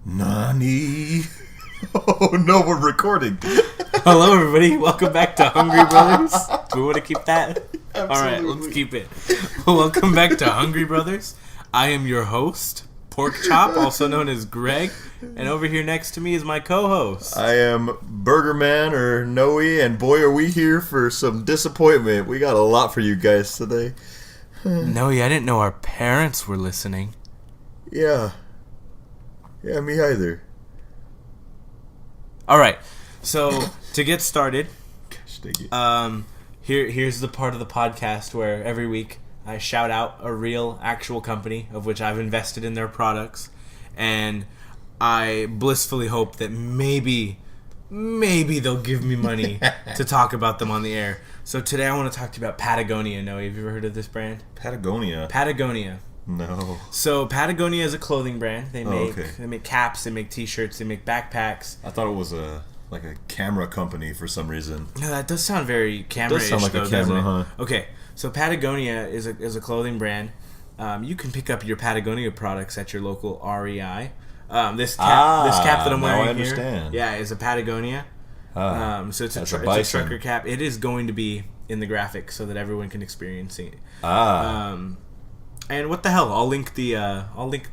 NANI? Oh no, we're recording. Hello everybody, welcome back to Hungry Brothers. Do we want to keep that? Alright, let's keep it. Welcome back to Hungry Brothers. I am your host, Pork Chop, also known as Greg. And over here next to me is my co-host. I am Burger Man or Noe, and boy are we here for some disappointment. We got a lot for you guys today. Noe, I didn't know our parents were listening. Yeah, me either. Alright, so to get started, Gosh, dang it. here's the part of the podcast where every week I shout out a real, actual company of which I've invested in their products, and I blissfully hope that maybe they'll give me money to talk about them on the air. So today I want to talk to you about Patagonia. Noe, have you ever heard of this brand? Patagonia. No. So Patagonia is a clothing brand. They make caps, they make t-shirts, they make backpacks. I thought it was a camera company for some reason. No, that does sound very camera-ish. Does sound like though, a camera, huh? Okay, so Patagonia is a clothing brand. You can pick up your Patagonia products at your local REI. This cap that I'm wearing here, is a Patagonia. So it's a trucker cap. It is going to be in the graphic so that everyone can experience it. And what the hell? I'll link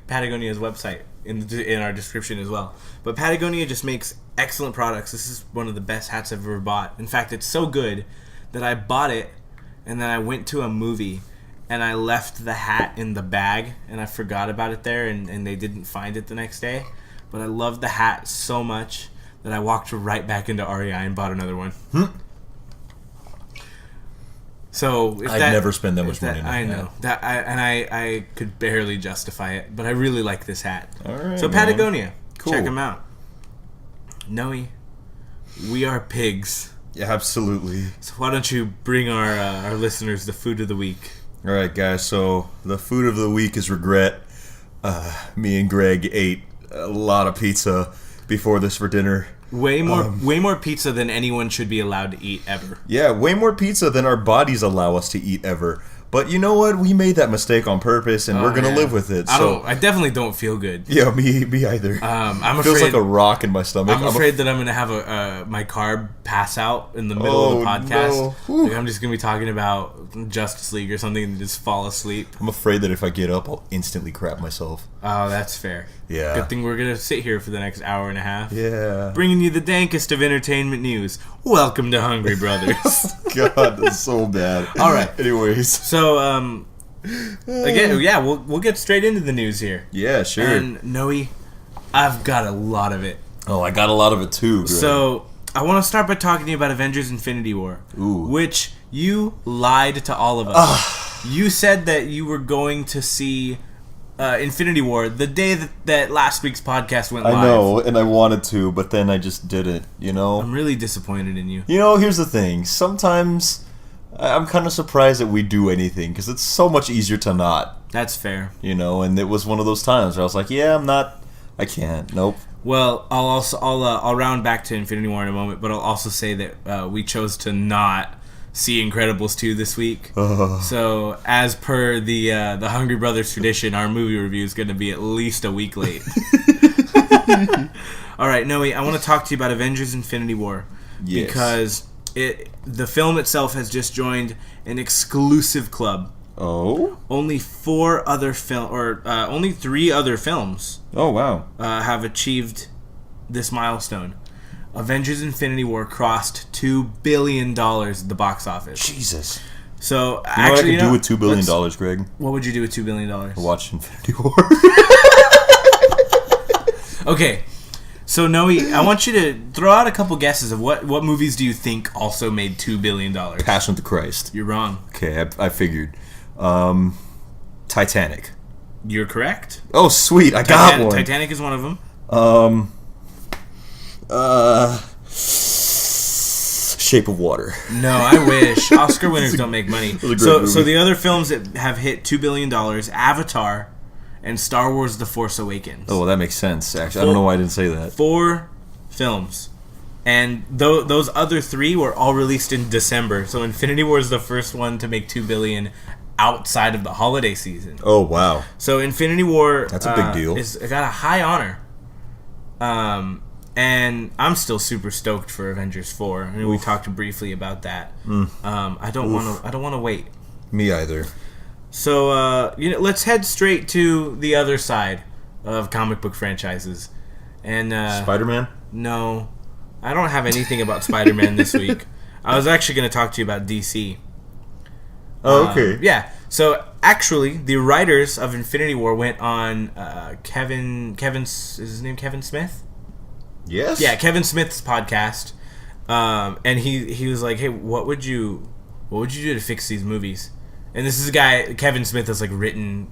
Patagonia's website in our description as well. But Patagonia just makes excellent products. This is one of the best hats I've ever bought. In fact, it's so good that I bought it and then I went to a movie and I left the hat in the bag and I forgot about it there and they didn't find it the next day. But I loved the hat so much that I walked right back into REI and bought another one. So I'd never spend that much money. I know that, I could barely justify it, but I really like this hat. All right, so Patagonia, cool. Check them out. Noe, we are pigs. Yeah, absolutely. So why don't you bring our listeners the food of the week? All right, guys. So the food of the week is regret. Me and Greg ate a lot of pizza before this for dinner. Way more pizza than anyone should be allowed to eat ever. Yeah, way more pizza than our bodies allow us to eat ever. But you know what? We made that mistake on purpose, and we're gonna live with it. I definitely don't feel good. Yeah, me either. It feels like a rock in my stomach. I'm afraid that I'm gonna have my carb pass out in the middle of the podcast. No. Like I'm just gonna be talking about Justice League or something and just fall asleep. I'm afraid that if I get up, I'll instantly crap myself. Oh, that's fair. Yeah. Good thing we're gonna sit here for the next hour and a half. Yeah. Bringing you the dankest of entertainment news. Welcome to Hungry Brothers. God, that's so bad. All right. Anyways. So, again, yeah, we'll get straight into the news here. Yeah, sure. And Noe, I've got a lot of it. Oh, I got a lot of it too, Greg. So, I want to start by talking to you about Avengers Infinity War. Ooh. Which you lied to all of us. You said that you were going to see Infinity War the day that last week's podcast went live. I know, and I wanted to, but then I just didn't, you know? I'm really disappointed in you. You know, here's the thing. Sometimes I'm kind of surprised that we do anything, because it's so much easier to not. That's fair. You know, and it was one of those times where I was like, I can't. Nope. Well, I'll round back to Infinity War in a moment, but I'll also say that we chose to not see Incredibles 2 this week. So, as per the Hungry Brothers tradition, our movie review is going to be at least a week late. All right, Noe, I want to talk to you about Avengers Infinity War. Yes. Because the film itself has just joined an exclusive club. Oh? Only 3 other films. Oh, wow. Have achieved this milestone. Avengers Infinity War crossed $2 billion at the box office. Jesus. So, you know what I could do with $2 billion, Greg? What would you do with $2 billion? Watch Infinity War. Okay. So, Noe, I want you to throw out a couple guesses of what movies do you think also made $2 billion? Passion of the Christ. You're wrong. Okay, I figured. Titanic. You're correct. Oh, sweet. I got one. Titanic is one of them. Shape of Water. No, I wish. Oscar winners don't make money. So the other films that have hit $2 billion, Avatar and Star Wars The Force Awakens. Oh, well, that makes sense, actually. I don't know why I didn't say that. 4 films. And those other 3 were all released in December. So Infinity War is the first one to make $2 billion outside of the holiday season. Oh, wow. So Infinity War... That's a big deal. It got a high honor. And I'm still super stoked for Avengers 4. I mean, we talked briefly about that. I don't want to wait. Me either. So let's head straight to the other side of comic book franchises. And Spider-Man? No, I don't have anything about Spider-Man this week. I was actually going to talk to you about DC. Oh, okay. Yeah. So actually, the writers of Infinity War went on is his name Kevin Smith? Yes. Yeah, Kevin Smith's podcast, and he was like, "Hey, what would you do to fix these movies?" And this is a guy Kevin Smith has like written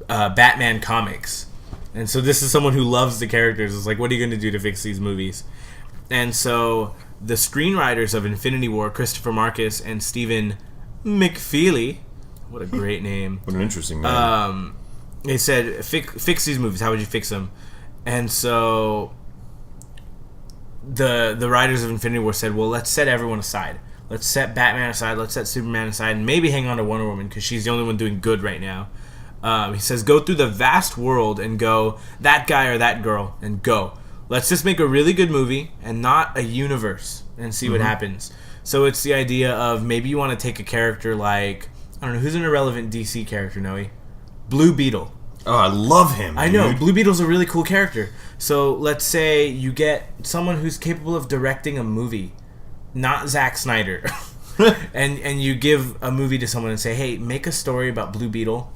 Batman comics, and so this is someone who loves the characters. It's like, what are you going to do to fix these movies? And so the screenwriters of Infinity War, Christopher Marcus and Stephen McFeely, what a great name! What an interesting name. They said, fix these movies. How would you fix them? And so the writers of Infinity War said, well, let's set everyone aside. Let's set Batman aside. Let's set Superman aside. And maybe hang on to Wonder Woman because she's the only one doing good right now. He says, go through the vast world and go, that guy or that girl, and go. Let's just make a really good movie and not a universe and see what happens. So it's the idea of maybe you want to take a character like, I don't know, who's an irrelevant DC character, Noe? Blue Beetle. Oh, I love him. I know. Blue Beetle's a really cool character. So let's say you get someone who's capable of directing a movie, not Zack Snyder, and you give a movie to someone and say, hey, make a story about Blue Beetle,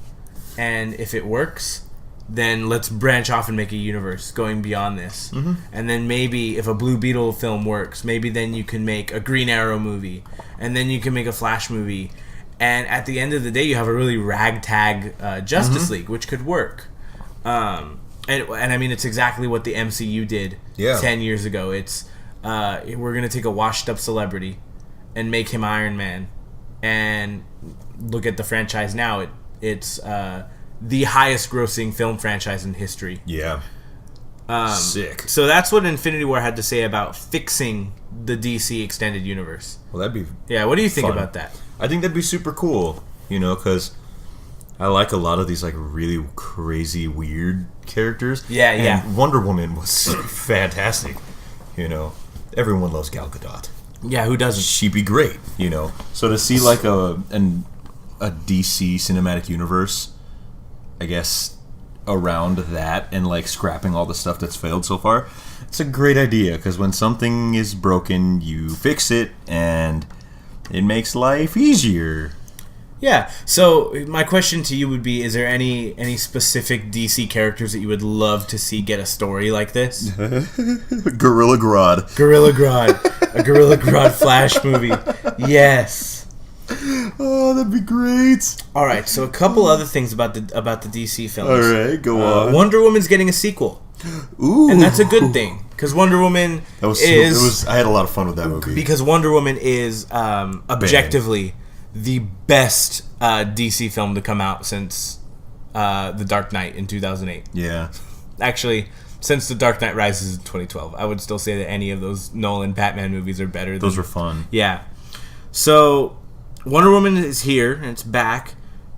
and if it works, then let's branch off and make a universe going beyond this. And then maybe if a Blue Beetle film works, maybe then you can make a Green Arrow movie, and then you can make a Flash movie. And at the end of the day, you have a really ragtag Justice League, which could work. And I mean, it's exactly what the MCU did 10 years ago. It's we're going to take a washed-up celebrity and make him Iron Man. And look at the franchise now. It's the highest-grossing film franchise in history. Yeah. Sick. So that's what Infinity War had to say about fixing the DC Extended Universe. Well, that'd be Yeah, what do you think fun. about that? I think that'd be super cool, because I like a lot of these like really crazy, weird characters. Yeah, and yeah. Wonder Woman was fantastic. Everyone loves Gal Gadot. Yeah, who doesn't? She'd be great. So to see like a DC cinematic universe, I guess, around that and like scrapping all the stuff that's failed so far, it's a great idea because when something is broken, you fix it and it makes life easier. Yeah. So my question to you would be: is there any specific DC characters that you would love to see get a story like this? Gorilla Grodd. A Gorilla Grodd Flash movie. Yes. Oh, that'd be great. All right. So a couple other things about the DC films. All right, go on. Wonder Woman's getting a sequel. Ooh, and that's a good thing because Wonder Woman I had a lot of fun with that movie because Wonder Woman is objectively the best DC film to come out since The Dark Knight in 2008. Yeah, actually, since The Dark Knight Rises in 2012, I would still say that any of those Nolan Batman movies are better. Those were fun. Yeah, so Wonder Woman is here and it's back,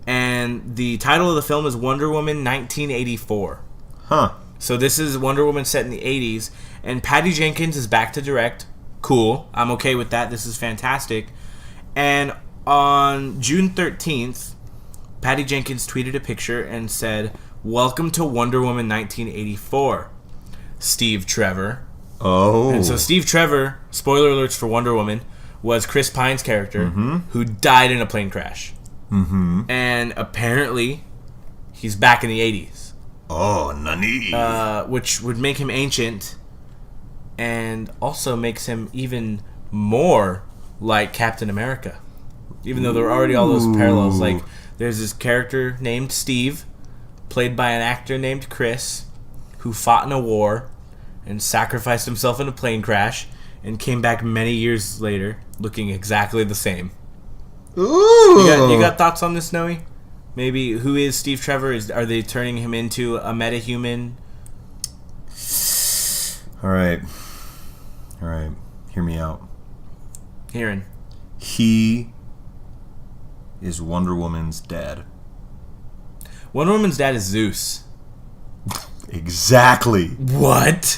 and the title of the film is Wonder Woman 1984. Huh. So this is Wonder Woman set in the 80s, and Patty Jenkins is back to direct. Cool. I'm okay with that. This is fantastic. And on June 13th, Patty Jenkins tweeted a picture and said, "Welcome to Wonder Woman 1984, Steve Trevor." Oh. And so Steve Trevor, spoiler alerts for Wonder Woman, was Chris Pine's character who died in a plane crash. And apparently, he's back in the 80s. Oh, NANI. Which would make him ancient and also makes him even more like Captain America. Even though there are already all those parallels. Like, there's this character named Steve, played by an actor named Chris, who fought in a war and sacrificed himself in a plane crash and came back many years later looking exactly the same. Ooh. You got thoughts on this, Noe? Maybe who is Steve Trevor? Are they turning him into a metahuman? All right. Hear me out. Hearing. He is Wonder Woman's dad. Wonder Woman's dad is Zeus. Exactly. What?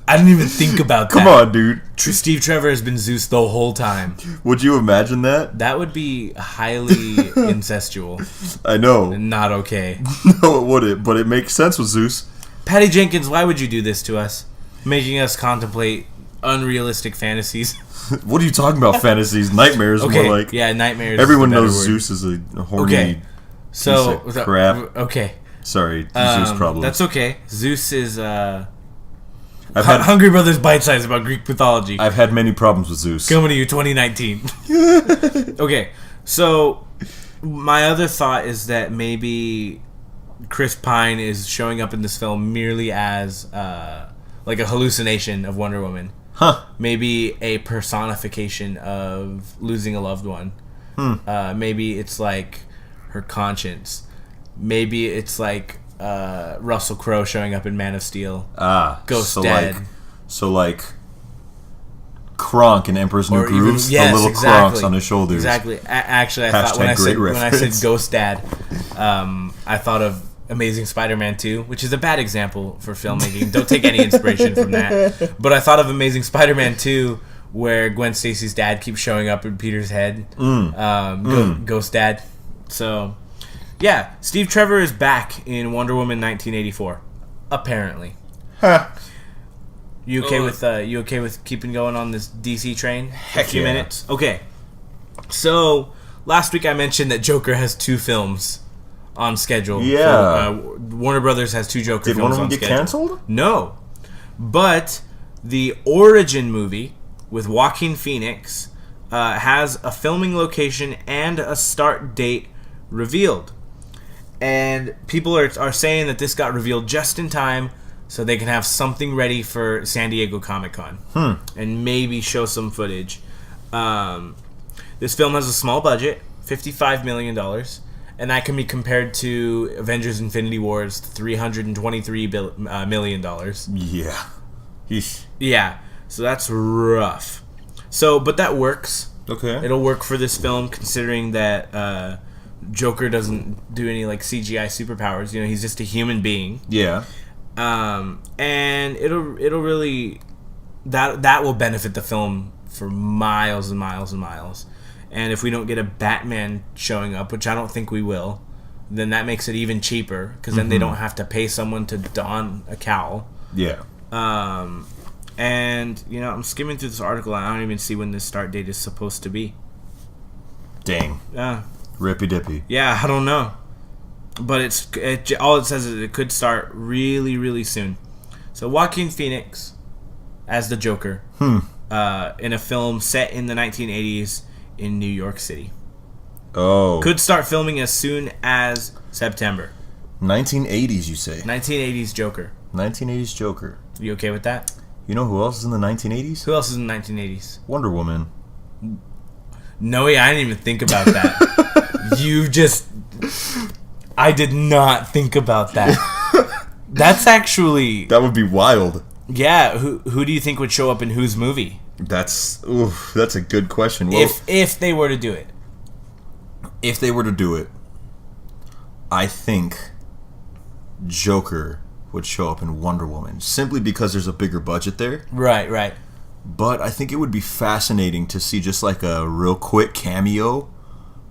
I didn't even think about that. Come on, dude. Steve Trevor has been Zeus the whole time. Would you imagine that? That would be highly incestual. I know. And not okay. No, it wouldn't, but it makes sense with Zeus. Patty Jenkins, why would you do this to us? Making us contemplate unrealistic fantasies. What are you talking about? Fantasies? Nightmares, Okay, more like. yeah, nightmares. Everyone is the better knows word. Zeus is a horny Okay. So, piece of crap. Okay. Sorry, Zeus problems. That's okay. Zeus is I've had Hungry Brothers Bite Size about Greek mythology. I've had many problems with Zeus. Coming to you 2019. Okay, so my other thought is that maybe Chris Pine is showing up in this film merely as like a hallucination of Wonder Woman. Huh. Maybe a personification of losing a loved one. Maybe it's like her conscience. Maybe it's like Russell Crowe showing up in Man of Steel. Ghost Dad. Like Kronk in Emperor's New Groove, the little exactly. Kronks on his shoulders. Exactly. Actually, I thought when I said Ghost Dad, I thought of Amazing Spider-Man 2, which is a bad example for filmmaking. Don't take any inspiration from that. But I thought of Amazing Spider-Man 2, where Gwen Stacy's dad keeps showing up in Peter's head. Ghost Dad. So, yeah, Steve Trevor is back in Wonder Woman 1984. Apparently. Huh. You okay with keeping going on this DC train? Heck a few yeah. minutes. Okay. So last week I mentioned that Joker has 2 films on schedule. Yeah. Warner Brothers has 2 Joker Did films one of them on get schedule. canceled? No, but the Origin movie with Joaquin Phoenix has a filming location and a start date revealed, and people are saying that this got revealed just in time so they can have something ready for San Diego Comic-Con and maybe show some footage. This film has a small budget, $55 million, and that can be compared to Avengers Infinity War's $323 million. Yeah. Yeesh. Yeah, so that's rough. So, but that works. Okay. It'll work for this film considering that Joker doesn't do any like CGI superpowers. You know, he's just a human being. Yeah. And it'll really that will benefit the film for miles and miles and miles. And if we don't get a Batman showing up, which I don't think we will, then that makes it even cheaper because then they don't have to pay someone to don a cowl. Yeah. And you know, I'm skimming through this article. I don't even see when this start date is supposed to be. Dang. Yeah. Rippy dippy. Yeah, I don't know. But all it says is it could start really, really soon. So Joaquin Phoenix as the Joker in a film set in the 1980s in New York City. Oh. Could start filming as soon as September. 1980s, you say? 1980s Joker. 1980s Joker. You okay with that? You know who else is in the 1980s? Who else is in the 1980s? Wonder Woman. No, I didn't even think about that. You just... I did not think about that. That's actually... That would be wild. Yeah, who do you think would show up in whose movie? That's a good question. Well, If they were to do it. If they were to do it, I think Joker would show up in Wonder Woman simply because there's a bigger budget there. Right. But I think it would be fascinating to see just like a real quick cameo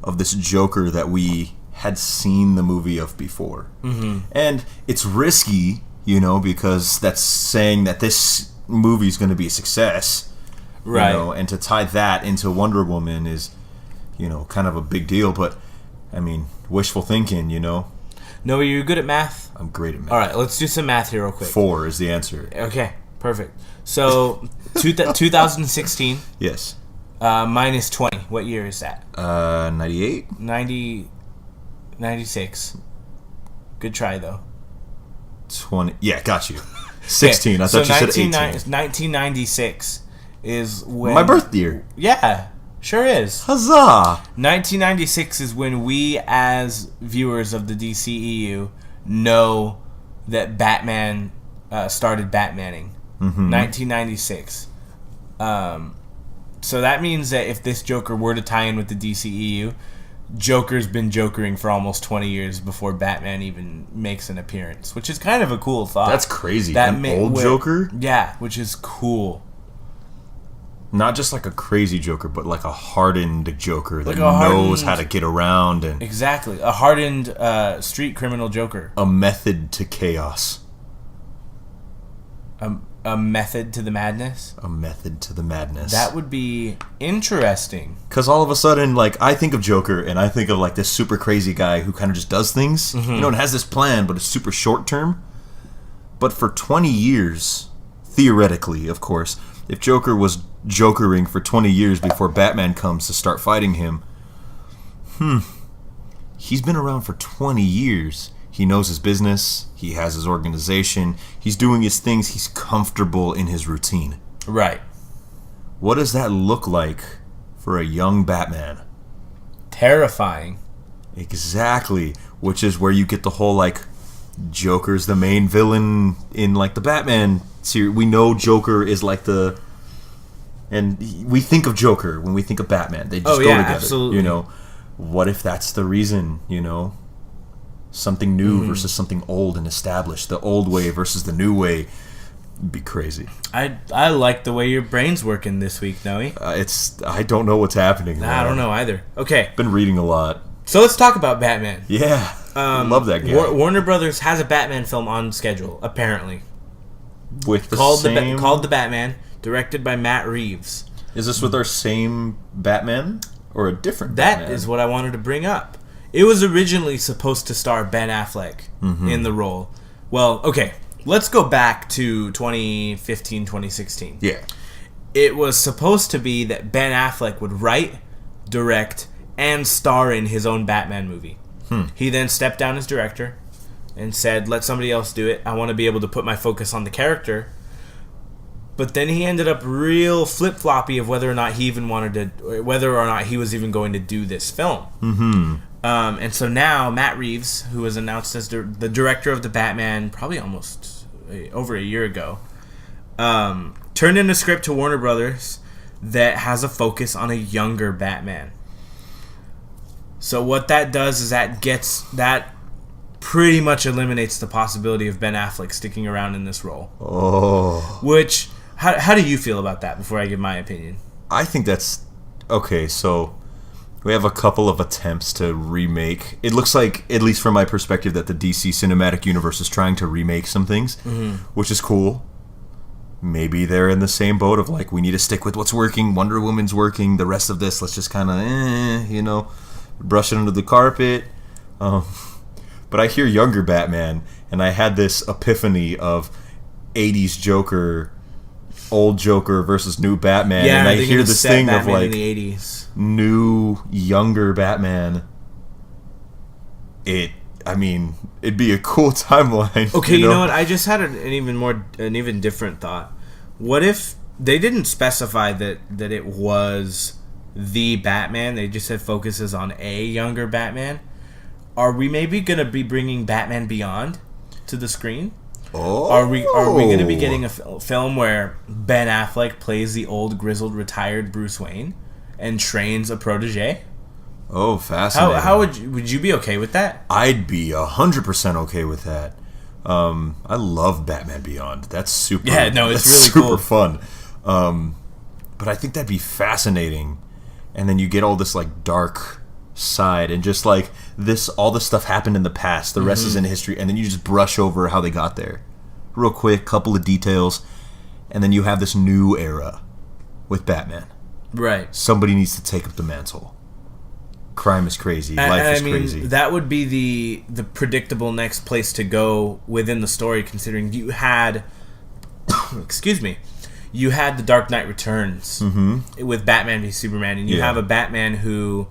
of this Joker that we had seen the movie of before. Mm-hmm. And it's risky, you know, because that's saying that this movie is going to be a success. Right. You know, and to tie that into Wonder Woman is, you know, kind of a big deal. But, I mean, wishful thinking, you know. No, you're good at math? I'm great at math. All right, let's do some math here real quick. 4 is the answer. Okay, perfect. So, 2016. Yes. Minus 20. What year is that? 98? 96. Good try, though. 20. Yeah, got you. 16. Okay, I thought you said 18. 1996 is when... My birth year. Yeah, sure is. Huzzah! 1996 is when we, as viewers of the DCEU, know that Batman started Batmaning. Mm-hmm. 1996. So that means that if this Joker were to tie in with the DCEU, Joker's been jokering for almost 20 years before Batman even makes an appearance, which is kind of a cool thought. That's crazy. An old Joker? Yeah, which is cool. Not just like a crazy Joker, but like a hardened Joker that knows how to get around. And exactly. A hardened street criminal Joker. A method to chaos. A method to the madness? A method to the madness. That would be interesting. Because all of a sudden, like, I think of Joker, and I think of, like, this super crazy guy who kind of just does things, and has this plan, but it's super short term. But for 20 years, theoretically, of course, if Joker was jokering for 20 years before Batman comes to start fighting him, he's been around for 20 years. He knows his business. He has his organization. He's doing his things. He's comfortable in his routine. Right. What does that look like for a young Batman? Terrifying. Exactly. Which is where you get the whole, like, Joker's the main villain in, like, the Batman series. We know Joker is, like, the... And we think of Joker when we think of Batman. They just go together. Absolutely. You know, what if that's the reason, you know? Something new versus something old and established. The old way versus the new way. It'd be crazy. I like the way your brain's working this week, Noe. I don't know what's happening. I don't know either. Okay. Been reading a lot. So let's talk about Batman. Yeah. Love that guy. Warner Brothers has a Batman film on schedule, apparently. With the called The Batman, directed by Matt Reeves. Is this with our same Batman or a different Batman? That is what I wanted to bring up. It was originally supposed to star Ben Affleck in the role. Well, okay, let's go back to 2015, 2016. Yeah. It was supposed to be that Ben Affleck would write, direct, and star in his own Batman movie. He then stepped down as director and said, let somebody else do it. I want to be able to put my focus on the character. But then he ended up real flip-floppy of whether or not he was even going to do this film. And so now Matt Reeves, who was announced as the director of the Batman probably almost over a year ago, turned in a script to Warner Brothers that has a focus on a younger Batman. So what that does is that pretty much eliminates the possibility of Ben Affleck sticking around in this role. Which, how do you feel about that before I give my opinion? I think that's... Okay, so... We have a couple of attempts to remake. It looks like, at least from my perspective, that the DC Cinematic Universe is trying to remake some things, which is cool. Maybe they're in the same boat of, like, we need to stick with what's working. Wonder Woman's working. The rest of this, let's just kind of, brush it under the carpet. But I hear younger Batman, and I had this epiphany of 80s Joker, old Joker versus new Batman. Yeah, and I hear this thing Batman of, like... in the 80s. New, younger Batman. It'd be a cool timeline. Okay, you know what? I just had an even different thought. What if they didn't specify that it was the Batman? They just said focuses on a younger Batman. Are we maybe gonna be bringing Batman Beyond to the screen? Are we going to be getting a film where Ben Affleck plays the old, grizzled, retired Bruce Wayne and trains a protege? Oh, fascinating. How would you be okay with that? I'd be 100% okay with that. I love Batman Beyond. That's super. Yeah, no, it's really super cool. Fun. But I think that'd be fascinating. And then you get all this like dark side and just like this, all this stuff happened in the past. The rest is in history, and then you just brush over how they got there, real quick, couple of details, and then you have this new era with Batman. Right. Somebody needs to take up the mantle. Crime is crazy. Life is crazy. That would be the predictable next place to go within the story, considering you had, excuse me, you had the Dark Knight Returns with Batman v Superman, and you have a Batman who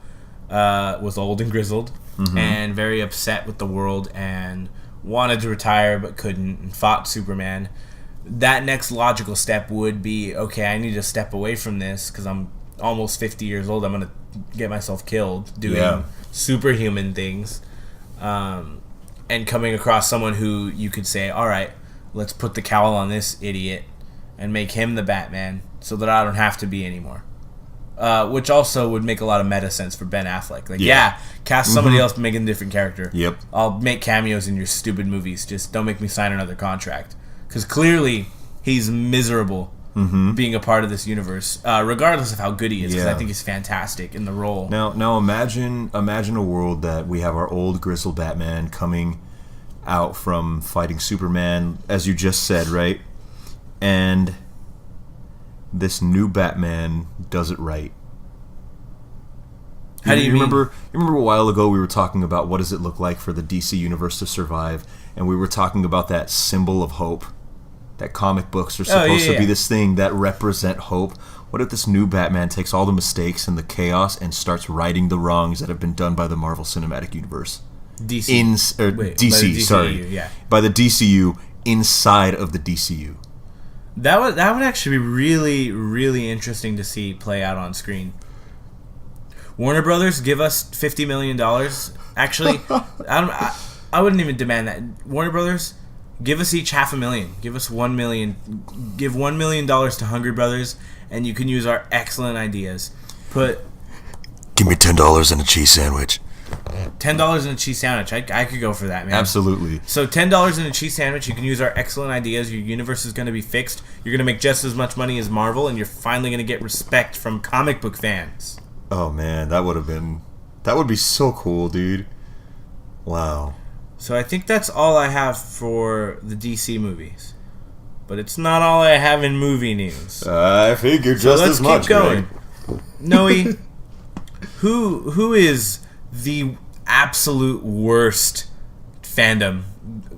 was old and grizzled and very upset with the world and wanted to retire but couldn't and fought Superman. That next logical step would be, okay, I need to step away from this because I'm almost 50 years old. I'm going to get myself killed doing superhuman things, and coming across someone who you could say, all right, let's put the cowl on this idiot and make him the Batman so that I don't have to be anymore. which also would make a lot of meta sense for Ben Affleck. Like, cast somebody else making a different character. Yep. I'll make cameos in your stupid movies. Just don't make me sign another contract. Because clearly, he's miserable being a part of this universe, regardless of how good he is. Because I think he's fantastic in the role. Now imagine a world that we have our old grizzled Batman coming out from fighting Superman, as you just said, right? And this new Batman does it right. How do you mean? You remember a while ago we were talking about what does it look like for the DC universe to survive, and we were talking about that symbol of hope, that comic books are supposed to be this thing that represent hope. What if this new Batman takes all the mistakes and the chaos and starts righting the wrongs that have been done by the Marvel Cinematic Universe? DC, by the DCU inside of the DCU. That would actually be really, really interesting to see play out on screen. Warner Brothers, give us $50 million. Actually, I wouldn't even demand that. Warner Brothers, give us each $500,000. Give us $1 million. Give $1 million to Hungry Brothers, and you can use our excellent ideas. Give me $10 and a cheese sandwich. $10 in a cheese sandwich. I could go for that, man. Absolutely. So $10 in a cheese sandwich. You can use our excellent ideas. Your universe is going to be fixed. You're going to make just as much money as Marvel, and you're finally going to get respect from comic book fans. Oh man, that would be so cool, dude. Wow. So I think that's all I have for the DC movies, but it's not all I have in movie news. I figured just as much. Let's keep going. Noe, who is the absolute worst fandom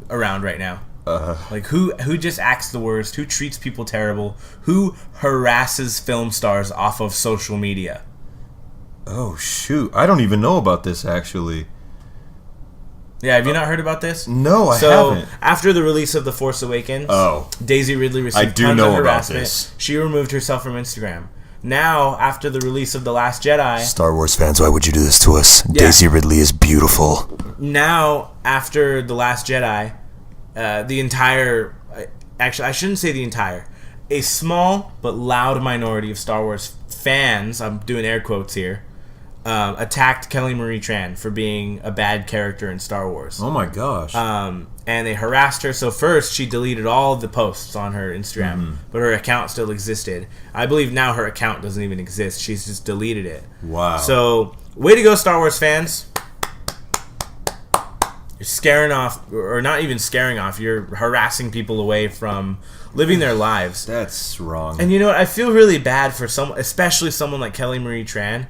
around right now? Like who just acts the worst? Who treats people terrible? Who harasses film stars off of social media? Oh shoot! I don't even know about this actually. Yeah, have you not heard about this? No, I haven't. So after the release of The Force Awakens, Daisy Ridley received tons of harassment. She removed herself from Instagram. Now, after the release of The Last Jedi... Star Wars fans, why would you do this to us? Yeah. Daisy Ridley is beautiful. Now, after The Last Jedi, the entire... Actually, I shouldn't say the entire. A small but loud minority of Star Wars fans, I'm doing air quotes here, attacked Kelly Marie Tran for being a bad character in Star Wars. Oh my gosh. And they harassed her. So first she deleted all of the posts on her Instagram, but her account still existed. I believe now her account doesn't even exist. She's just deleted it. Wow. So way to go, Star Wars fans. You're scaring off, or not even scaring off, you're harassing people away from living their lives. That's wrong. And you know what? I feel really bad for especially someone like Kelly Marie Tran,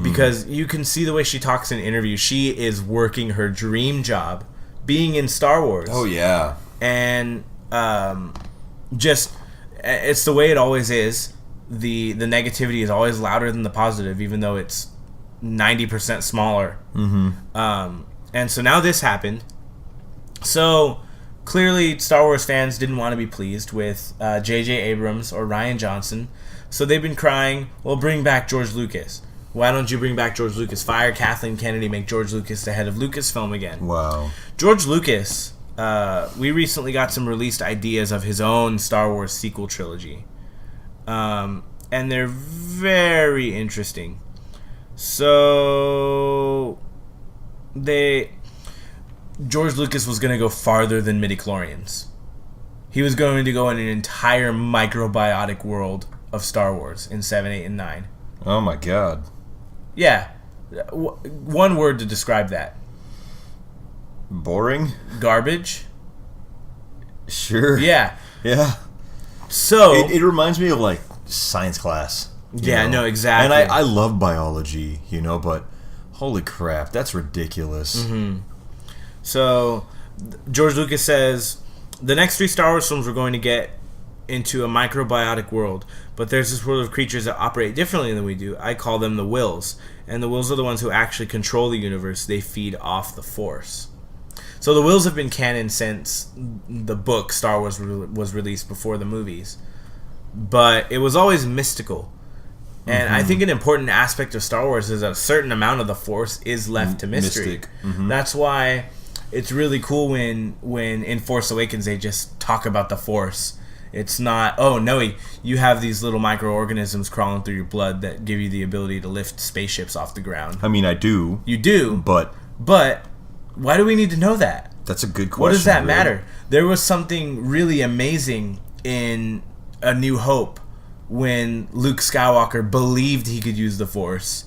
because you can see the way she talks in interviews. She is working her dream job, being in Star Wars. Oh yeah. And just it's the way it always is. The negativity is always louder than the positive, even though it's 90% smaller. And so now this happened. So clearly Star Wars fans didn't want to be pleased with J.J. Abrams or Rian Johnson. So they've been crying, well, bring back George Lucas. Why don't you bring back George Lucas? Fire Kathleen Kennedy, make George Lucas the head of Lucasfilm again. Wow. George Lucas, we recently got some released ideas of his own Star Wars sequel trilogy. And they're very interesting. So George Lucas was going to go farther than midichlorians. He was going to go in an entire microbiotic world of Star Wars in 7, 8, and 9. Oh my god. Yeah. One word to describe that. Boring? Garbage? Sure. Yeah. Yeah. So it reminds me of like science class. Yeah, no, exactly. And I love biology, but holy crap, that's ridiculous. So George Lucas says the next 3 Star Wars films we're going to get into a microbiotic world, but there's this world of creatures that operate differently than we do. I call them the Wills, and the Wills are the ones who actually control the universe. They feed off the Force. So the Wills have been canon since the book Star Wars was released before the movies, but it was always mystical. And I think an important aspect of Star Wars is that a certain amount of the Force is left to mystery. That's why it's really cool when in Force Awakens they just talk about the Force It's not, oh, Noe, you have these little microorganisms crawling through your blood that give you the ability to lift spaceships off the ground. I mean, I do. You do. But why do we need to know that? That's a good question. What does that Greg. matter? There was something really amazing in A New Hope when Luke Skywalker believed he could use the Force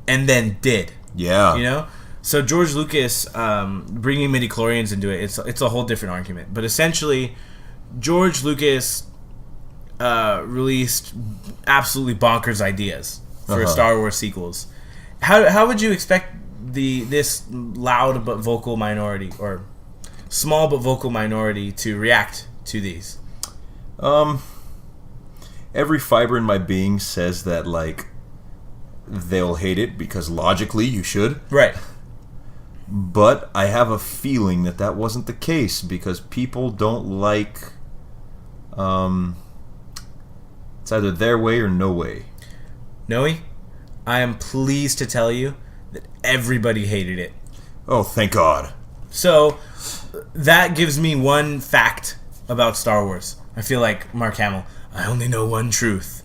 and then did. Yeah. You know? So George Lucas bringing midichlorians into it, it's a whole different argument. But essentially, George Lucas released absolutely bonkers ideas for Star Wars sequels. How would you expect this loud but vocal minority, or small but vocal minority, to react to these? Every fiber in my being says that, like, they'll hate it because logically you should. Right. But I have a feeling that wasn't the case because people don't like. It's either their way or no way. Noe, I am pleased to tell you that everybody hated it. Oh, thank God. So that gives me one fact about Star Wars. I feel like Mark Hamill. I only know one truth.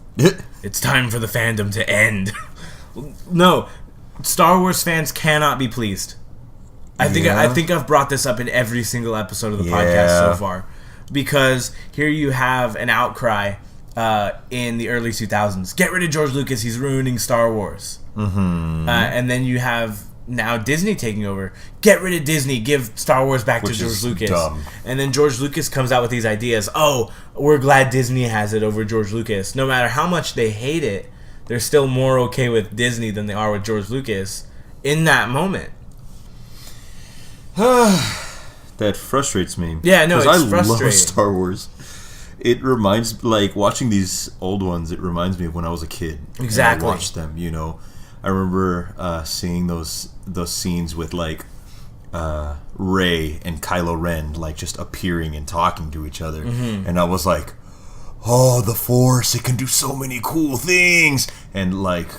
It's time for the fandom to end. No, Star Wars fans cannot be pleased. I think I've brought this up in every single episode of the podcast so far, because here you have an outcry in the early 2000s. Get rid of George Lucas; he's ruining Star Wars. Mm-hmm. And then you have now Disney taking over. Get rid of Disney; give Star Wars back to George Lucas. Dumb. And then George Lucas comes out with these ideas. Oh, we're glad Disney has it over George Lucas. No matter how much they hate it, they're still more okay with Disney than they are with George Lucas in that moment. That frustrates me. Yeah, no, it's I frustrating. love Star Wars. It reminds, like, watching these old ones, it reminds me of when I was a kid. Exactly. And I watched them, you know. I remember seeing those scenes with, like, Rey and Kylo Ren, like, just appearing and talking to each other. Mm-hmm. And I was like, oh, the Force, it can do so many cool things. And, like,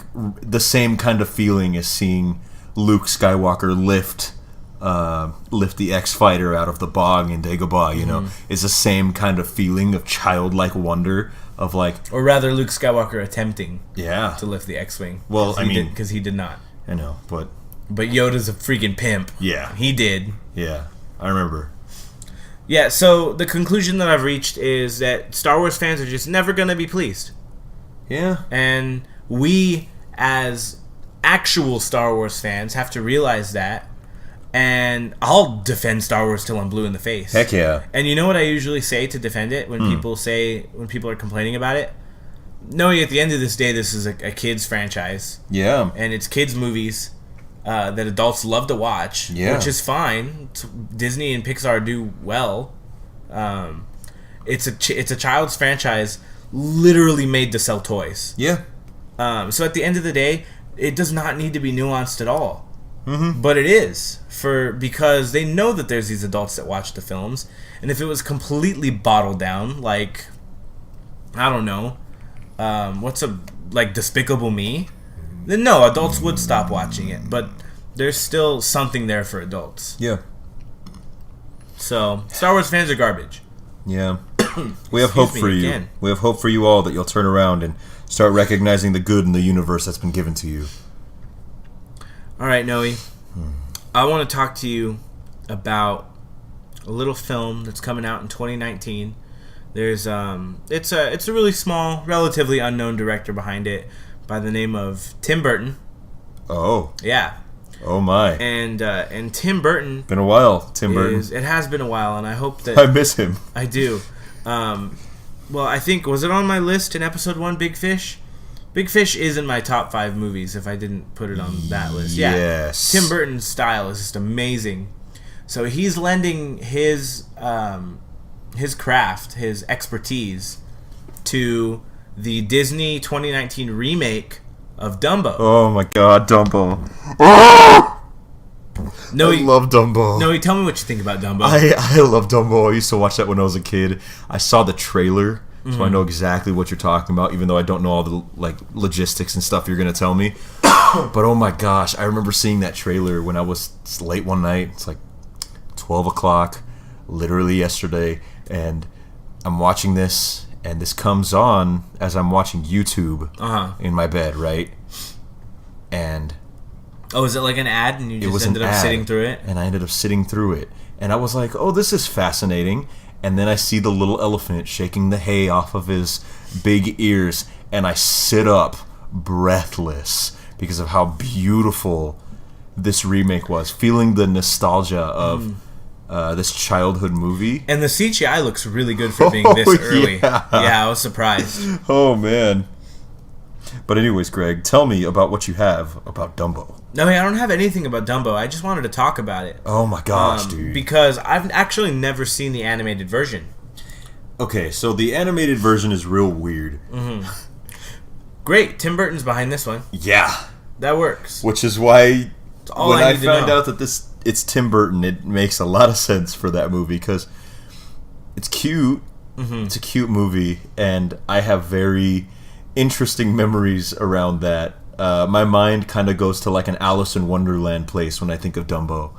the same kind of feeling as seeing Luke Skywalker lift the X-Fighter out of the bog in Dagobah, you know, is the same kind of feeling of childlike wonder of, like... Or rather, Luke Skywalker attempting to lift the X-Wing. Well, because he did not. I know, but... But Yoda's a freaking pimp. Yeah. He did. Yeah, I remember. Yeah, so the conclusion that I've reached is that Star Wars fans are just never going to be pleased. Yeah. And we, as actual Star Wars fans, have to realize that. And I'll defend Star Wars till I'm blue in the face. Heck yeah. And you know what I usually say to defend it when people are complaining about it? Knowing at the end of this day, this is a kids franchise. Yeah. And it's kids movies that adults love to watch, which is fine. Disney and Pixar do well. It's a child's franchise literally made to sell toys. Yeah. So at the end of the day, it does not need to be nuanced at all. Mm-hmm. But it is, because they know that there's these adults that watch the films, and if it was completely bottled down, like, I don't know, Despicable Me, then no, adults would stop watching it, but there's still something there for adults. Yeah. So, Star Wars fans are garbage. Yeah. We have hope for you. Again. We have hope for you all that you'll turn around and start recognizing the good in the universe that's been given to you. All right, Noe. I want to talk to you about a little film that's coming out in 2019. There's it's a really small, relatively unknown director behind it by the name of Tim Burton. Oh. Yeah. Oh my. And Tim Burton. Been a while, Tim Burton. It has been a while, and I hope that I miss him. I do. Well, I think, was it on my list in episode 1, Big Fish? Big Fish is in my top 5 movies if I didn't put it on that list. Yeah. Yes. Tim Burton's style is just amazing. So he's lending his craft, his expertise to the Disney 2019 remake of Dumbo. Oh my God, Dumbo. No, I love Dumbo. No, tell me what you think about Dumbo. I love Dumbo. I used to watch that when I was a kid. I saw the trailer. So I know exactly what you're talking about, even though I don't know all the logistics and stuff you're going to tell me. But oh my gosh, I remember seeing that trailer when I was late one night. It's like 12 o'clock, literally yesterday. And I'm watching this, and this comes on as I'm watching YouTube in my bed, right? And oh, is it like an ad, and you just ended up sitting through it? And I ended up sitting through it, and I was like, "Oh, this is fascinating." And then I see the little elephant shaking the hay off of his big ears, and I sit up breathless because of how beautiful this remake was, feeling the nostalgia of this childhood movie. And the CGI looks really good for being this early. Yeah, I was surprised. Oh, man. But anyways, Greg, tell me about what you have about Dumbo. No, I don't have anything about Dumbo. I just wanted to talk about it. Oh my gosh, dude. Because I've actually never seen the animated version. Okay, so the animated version is real weird. Great, Tim Burton's behind this one. Yeah. That works. Which is why when I found out that it's Tim Burton, it makes a lot of sense for that movie, because it's cute. It's a cute movie, and I have very interesting memories around that. My mind kind of goes to like an Alice in Wonderland place when I think of Dumbo.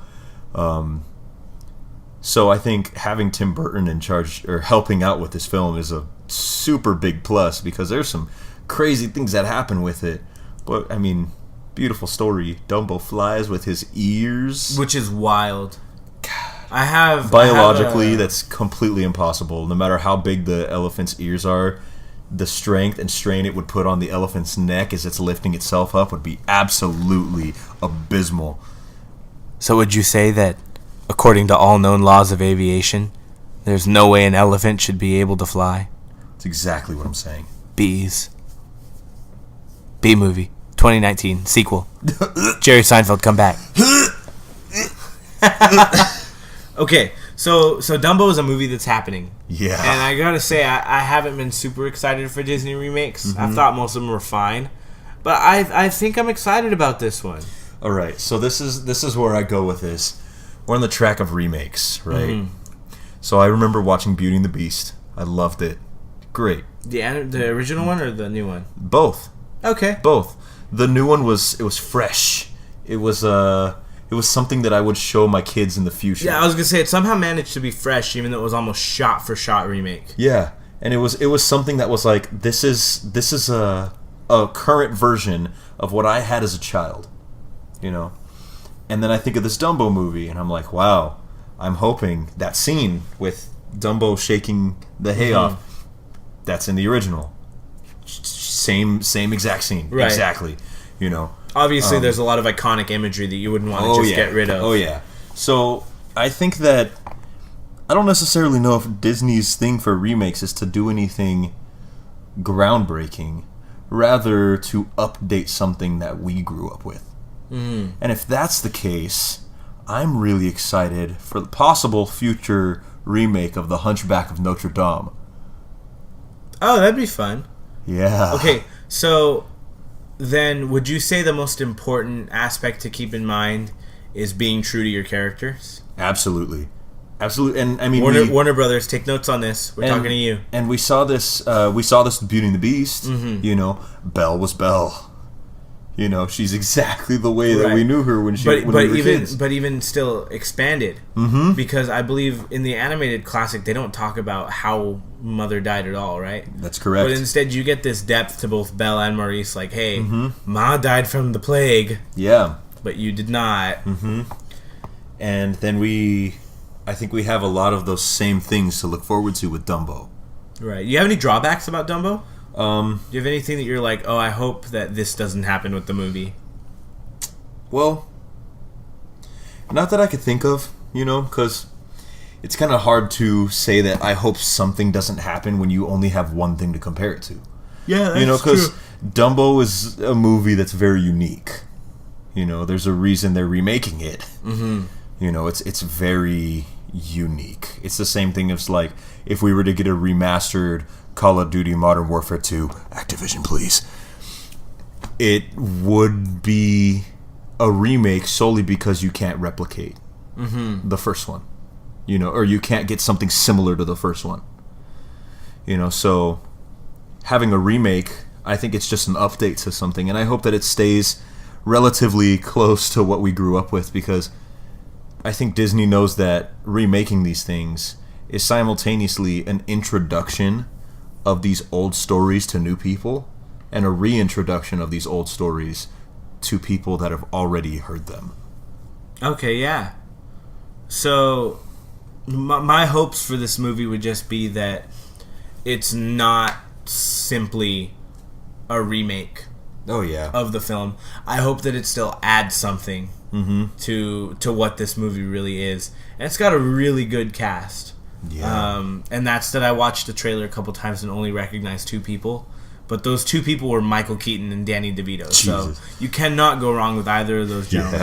So I think having Tim Burton in charge or helping out with this film is a super big plus, because there's some crazy things that happen with it. But I mean, beautiful story. Dumbo flies with his ears, which is wild. God. Biologically, that's completely impossible. No matter how big the elephant's ears are, the strength and strain it would put on the elephant's neck as it's lifting itself up would be absolutely abysmal. So would you say that, according to all known laws of aviation, there's no way an elephant should be able to fly? That's exactly what I'm saying. Bees. Bee Movie, 2019, sequel. Jerry Seinfeld, come back. Okay, so Dumbo is a movie that's happening. Yeah. And I gotta say, I haven't been super excited for Disney remakes. I thought most of them were fine. But I think I'm excited about this one. All right, so this is where I go with this. We're on the track of remakes, right? So I remember watching Beauty and the Beast. I loved it. Great. The original one or the new one? Both. Okay. Both. The new one was fresh. It was something that I would show my kids in the future. Yeah, I was gonna say it somehow managed to be fresh, even though it was almost shot for shot remake. Yeah, and it was something that was like, this is a current version of what I had as a child, you know. And then I think of this Dumbo movie, and I'm like, wow, I'm hoping that scene with Dumbo shaking the hay off, that's in the original. Same exact scene, right. Exactly, you know. Obviously, there's a lot of iconic imagery that you wouldn't want to just get rid of. Oh, yeah. So, I think that I don't necessarily know if Disney's thing for remakes is to do anything groundbreaking, rather to update something that we grew up with. And if that's the case, I'm really excited for the possible future remake of The Hunchback of Notre Dame. Oh, that'd be fun. Yeah. Okay, so then would you say the most important aspect to keep in mind is being true to your characters? Absolutely. And I mean, Warner Brothers, take notes on this. We're talking to you. And we saw this Beauty and the Beast. You know, Belle was Belle. You know, she's exactly the way that we knew her when we were kids. But even still expanded. Because I believe in the animated classic, they don't talk about how Mother died at all, right? That's correct. But instead, you get this depth to both Belle and Maurice. Like, hey, Ma died from the plague. Yeah. But you did not. And then I think we have a lot of those same things to look forward to with Dumbo. Right. You have any drawbacks about Dumbo? Do you have anything that you're like, oh, I hope that this doesn't happen with the movie? Well, not that I could think of, you know, because it's kind of hard to say that I hope something doesn't happen when you only have one thing to compare it to. Yeah, that's you know, because true. Dumbo is a movie that's very unique. You know, there's a reason they're remaking it. You know, it's very unique. It's the same thing as like if we were to get a remastered Call of Duty Modern Warfare 2, Activision, please. It would be a remake solely because you can't replicate the first one, you know, or you can't get something similar to the first one. You know, so having a remake, I think it's just an update to something, and I hope that it stays relatively close to what we grew up with, because I think Disney knows that remaking these things is simultaneously an introduction of these old stories to new people and a reintroduction of these old stories to people that have already heard them. Okay, yeah. So, my hopes for this movie would just be that it's not simply a remake of the film. I hope that it still adds something to what this movie really is. And it's got a really good cast. Yeah. And that's that I watched the trailer a couple times and only recognized two people. But those two people were Michael Keaton and Danny DeVito. Jesus. So you cannot go wrong with either of those gentlemen.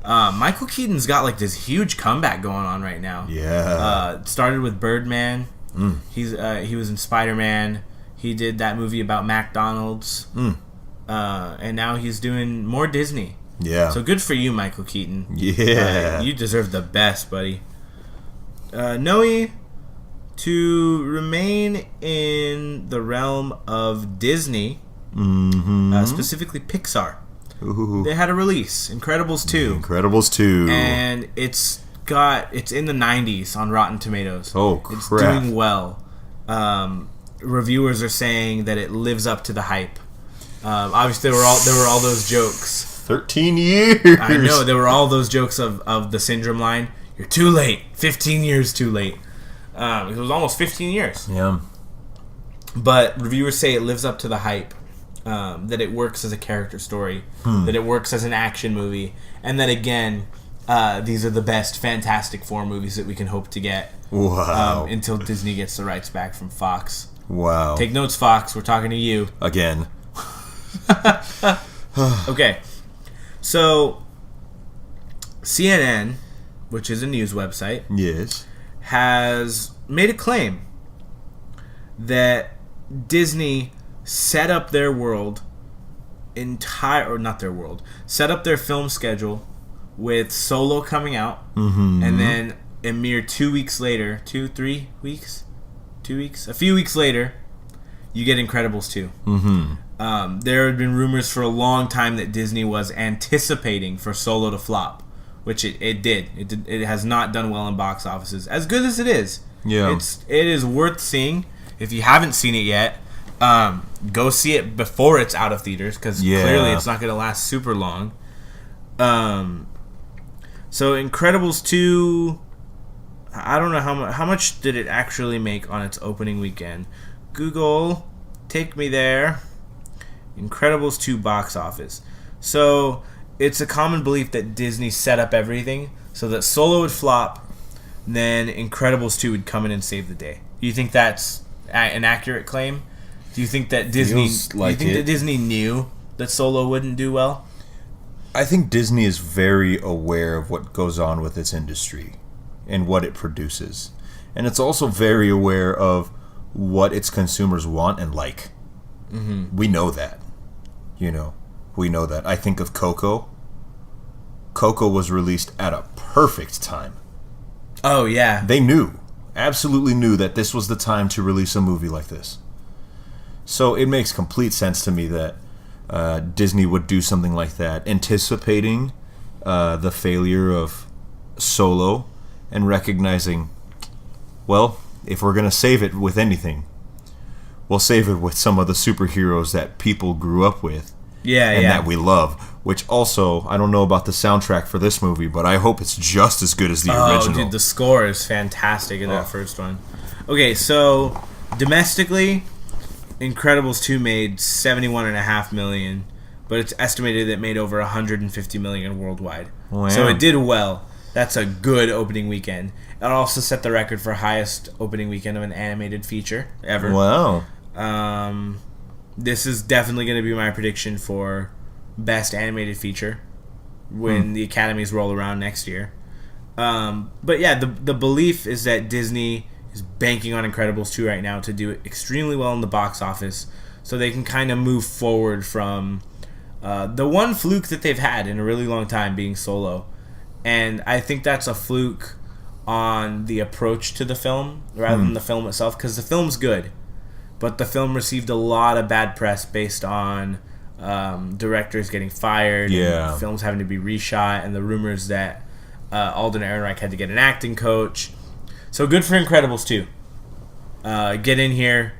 Yeah. Michael Keaton's got like this huge comeback going on right now. Yeah. Started with Birdman. He was in Spider-Man. He did that movie about McDonald's. And now he's doing more Disney. Yeah. So good for you, Michael Keaton. Yeah. You deserve the best, buddy. Noe, to remain in the realm of Disney, specifically Pixar. Ooh. They had a release, Incredibles 2. Incredibles 2. And it's in the 90s on Rotten Tomatoes. Oh, crap. It's doing well. Reviewers are saying that it lives up to the hype. Obviously, there were all those jokes. 13 years. I know, there were all those jokes of the syndrome line. You're too late. 15 years too late. It was almost 15 years. Yeah. But reviewers say it lives up to the hype. That it works as a character story. That it works as an action movie. And that, again, these are the best Fantastic Four movies that we can hope to get. Wow. Until Disney gets the rights back from Fox. Wow. Take notes, Fox. We're talking to you. Again. Okay. So, CNN, which is a news website, Yes. has made a claim that Disney set up their world set up their film schedule with Solo coming out, and then a mere 2 weeks later, a few weeks later, you get Incredibles 2. There had been rumors for a long time that Disney was anticipating for Solo to flop, which it did. It has not done well in box offices. As good as it is, it is worth seeing. If you haven't seen it yet, go see it before it's out of theaters, because clearly it's not going to last super long. So Incredibles 2, I don't know how much did it actually make on its opening weekend. Google, take me there. Incredibles 2 box office. So it's a common belief that Disney set up everything so that Solo would flop, then Incredibles 2 would come in and save the day. Do you think that's an accurate claim? Do you think that Disney knew that Solo wouldn't do well? I think Disney is very aware of what goes on with its industry and what it produces. And it's also very aware of what its consumers want and like. We know that. We know that. I think of Coco. Coco was released at a perfect time. Oh, yeah. They absolutely knew that this was the time to release a movie like this. So it makes complete sense to me that Disney would do something like that, anticipating the failure of Solo and recognizing, well, if we're going to save it with anything, we'll save it with some of the superheroes that people grew up with and that we love. Which also, I don't know about the soundtrack for this movie, but I hope it's just as good as the original. Dude, the score is fantastic in that first one. Okay, so domestically, Incredibles 2 made $71.5 million, but it's estimated that it made over $150 million worldwide. Wow. So it did well. That's a good opening weekend. It also set the record for highest opening weekend of an animated feature ever. Wow. This is definitely going to be my prediction for best animated feature when the Academies roll around next year. But yeah, the belief is that Disney is banking on Incredibles 2 right now to do it extremely well in the box office, so they can kind of move forward from the one fluke that they've had in a really long time, being Solo. And I think that's a fluke on the approach to the film rather than the film itself, because the film's good, but the film received a lot of bad press based on directors getting fired, and films having to be reshot, and the rumors that Alden Ehrenreich had to get an acting coach. So good for Incredibles 2. Get in here,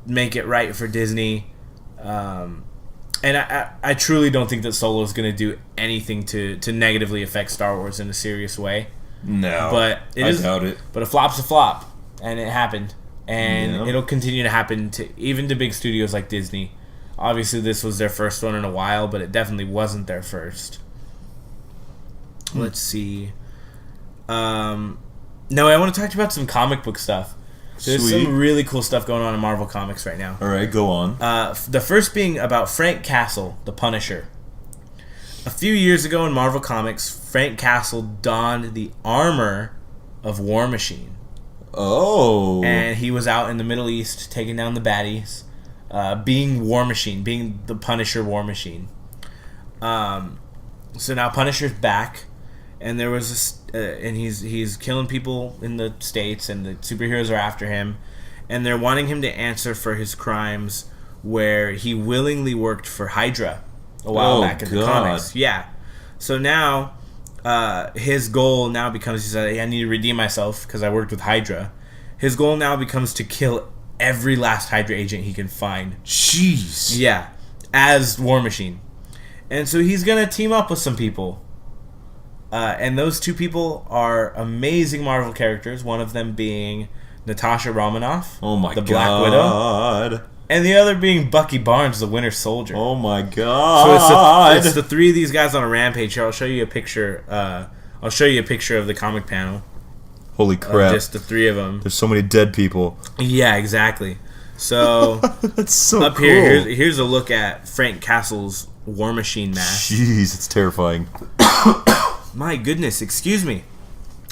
make it right for Disney. And I truly don't think that Solo is going to do anything to negatively affect Star Wars in a serious way. No, but I doubt it. But a flop's a flop, and it happened. And it'll continue to happen even to big studios like Disney. Obviously, this was their first one in a while, but it definitely wasn't their first. Let's see. No, I want to talk to you about some comic book stuff. There's some really cool stuff going on in Marvel Comics right now. All right, go on. The first being about Frank Castle, the Punisher. A few years ago in Marvel Comics, Frank Castle donned the armor of War Machine. Oh. And he was out in the Middle East taking down the baddies, being War Machine, being the Punisher War Machine. So now Punisher's back, and there was this, and he's killing people in the States, and the superheroes are after him, and they're wanting him to answer for his crimes where he willingly worked for Hydra a while back in the comics. Yeah. So now his goal now becomes, he said, I need to redeem myself because I worked with Hydra. His goal now becomes to kill every last Hydra agent he can find. Jeez. Yeah. As War Machine. And so he's going to team up with some people. And those two people are amazing Marvel characters. One of them being Natasha Romanoff, the Black Widow, and the other being Bucky Barnes, the Winter Soldier. Oh my god! So it's the three of these guys on a rampage. Here, I'll show you a picture. I'll show you a picture of the comic panel. Holy crap! Just the three of them. There's so many dead people. Yeah, exactly. So that's so up cool. Here's a look at Frank Castle's War Machine mask. Jeez, it's terrifying. My goodness, excuse me.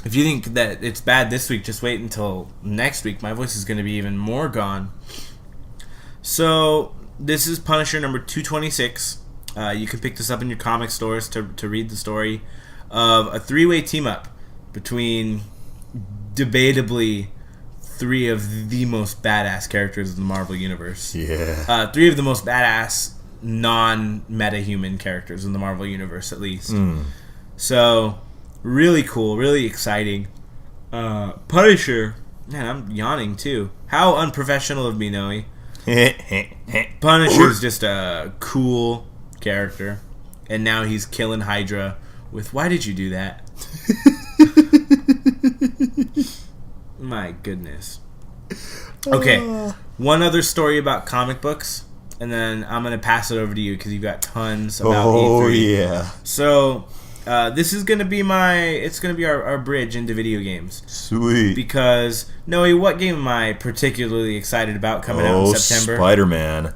If you think that it's bad this week, just wait until next week. My voice is going to be even more gone. So, this is Punisher number 226. You can pick this up in your comic stores to read the story of a three-way team-up between debatably three of the most badass characters in the Marvel Universe. Yeah. Three of the most badass non-meta-human characters in the Marvel Universe, at least. So, really cool, really exciting. Punisher, man, I'm yawning too. How unprofessional of me, Noe. Punisher's just a cool character, and now he's killing Hydra with, why did you do that? My goodness. Okay, one other story about comic books, and then I'm going to pass it over to you because you've got tons about E3. Oh, yeah. So, this is going to be our bridge into video games. Sweet. Because, Noe, what game am I particularly excited about coming out in September? Spider-Man.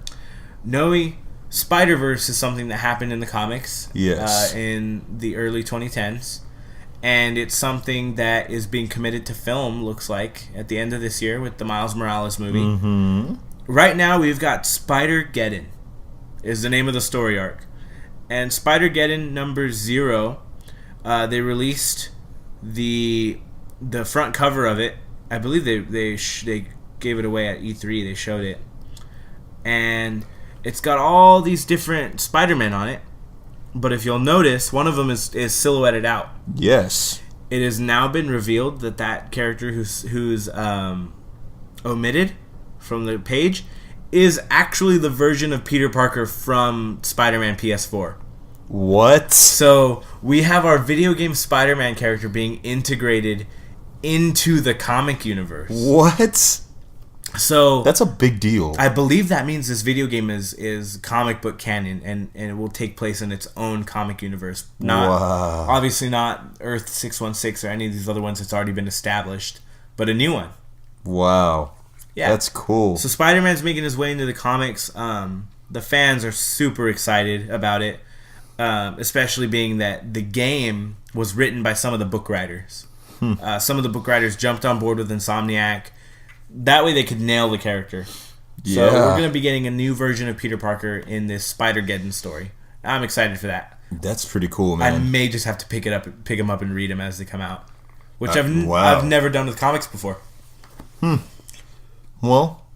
Noe, Spider-Verse is something that happened in the comics. Yes. In the early 2010s. And it's something that is being committed to film, looks like, at the end of this year with the Miles Morales movie. Mm-hmm. Right now, we've got Spider-Geddon is the name of the story arc. And Spider-Geddon number 0, they released the front cover of it. I believe they gave it away at E3. They showed it. And it's got all these different Spider-Men on it. But if you'll notice, one of them is silhouetted out. Yes. It has now been revealed that character who's omitted from the page is actually the version of Peter Parker from Spider-Man PS4. What? So we have our video game Spider-Man character being integrated into the comic universe. What? So that's a big deal. I believe that means this video game is comic book canon, and it will take place in its own comic universe. Obviously not Earth 616 or any of these other ones that's already been established, but a new one. Wow. Yeah. That's cool. So Spider-Man's making his way into the comics. The fans are super excited about it, especially being that the game was written by some of the book writers. Some of the book writers jumped on board with Insomniac. That way they could nail the character. So we're going to be getting a new version of Peter Parker in this Spider-Geddon story. I'm excited for that. That's pretty cool, man. I may just have to pick them up and read them as they come out, which I've never done with comics before. Well,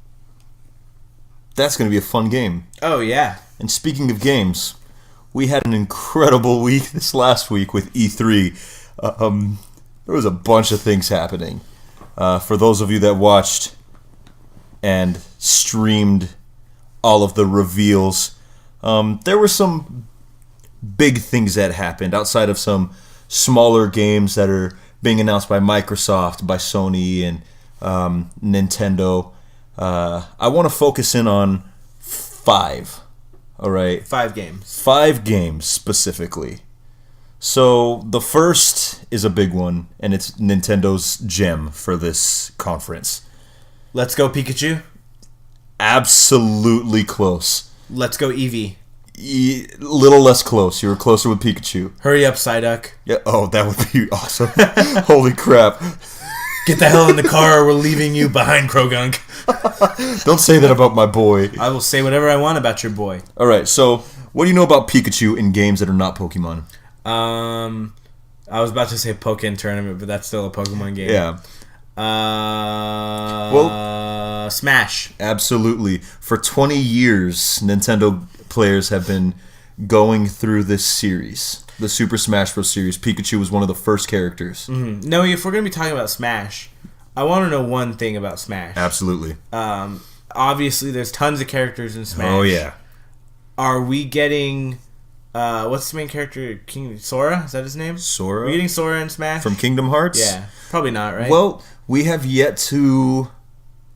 that's going to be a fun game. Oh, yeah. And speaking of games, we had an incredible week this last week with E3. There was a bunch of things happening. For those of you that watched and streamed all of the reveals, there were some big things that happened outside of some smaller games that are being announced by Microsoft, by Sony, and Nintendo. I want to focus in on 5. All right, 5 games. 5 games specifically. So the first is a big one, and it's Nintendo's gem for this conference. Let's go Pikachu. Absolutely close. Let's go Eevee. Little less close. You were closer with Pikachu. Hurry up, Psyduck. Yeah. Oh, that would be awesome. Holy crap. Get the hell in the car or we're leaving you behind, Krogunk. Don't say that about my boy. I will say whatever I want about your boy. All right, so what do you know about Pikachu in games that are not Pokemon? I was about to say Pokken Tournament, but that's still a Pokemon game. Yeah. Smash. Absolutely. For 20 years, Nintendo players have been going through this series. The Super Smash Bros. Series. Pikachu was one of the first characters. Mm-hmm. No, if we're going to be talking about Smash, I want to know one thing about Smash. Absolutely. Obviously, there's tons of characters in Smash. Oh, yeah. Are we getting... what's the main character? King Sora? Is that his name? Sora? Are we getting Sora in Smash? From Kingdom Hearts? Yeah. Probably not, right? Well, we have yet to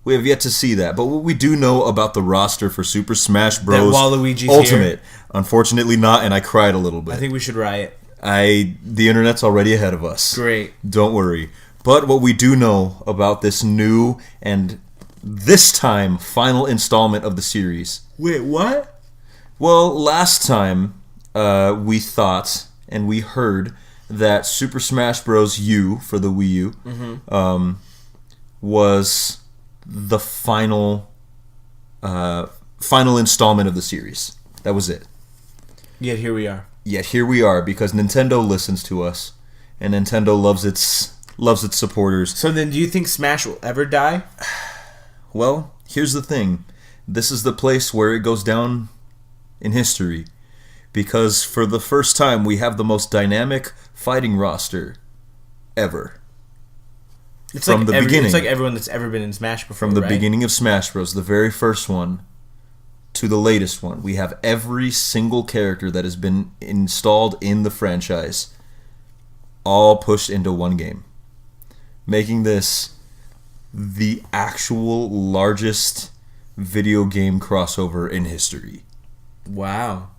see that. But what we do know about the roster for Super Smash Bros. Waluigi's Ultimate. here. Unfortunately not, and I cried a little bit. I think we should riot. The internet's already ahead of us. Great. Don't worry. But what we do know about this new and this time final installment of the series. Wait, what? Well, last time we thought and we heard that Super Smash Bros. U for the Wii U was the final installment of the series. That was it. Yet here we are. Yet here we are because Nintendo listens to us, and Nintendo loves its supporters. So then, do you think Smash will ever die? Well, here's the thing. This is the place where it goes down in history, because for the first time we have the most dynamic fighting roster ever. It's from like the beginning. It's like everyone that's ever been in Smash before. From the right? beginning of Smash Bros., the very first one, to the latest one, we have every single character that has been installed in the franchise all pushed into one game, making this the actual largest video game crossover in history. Wow.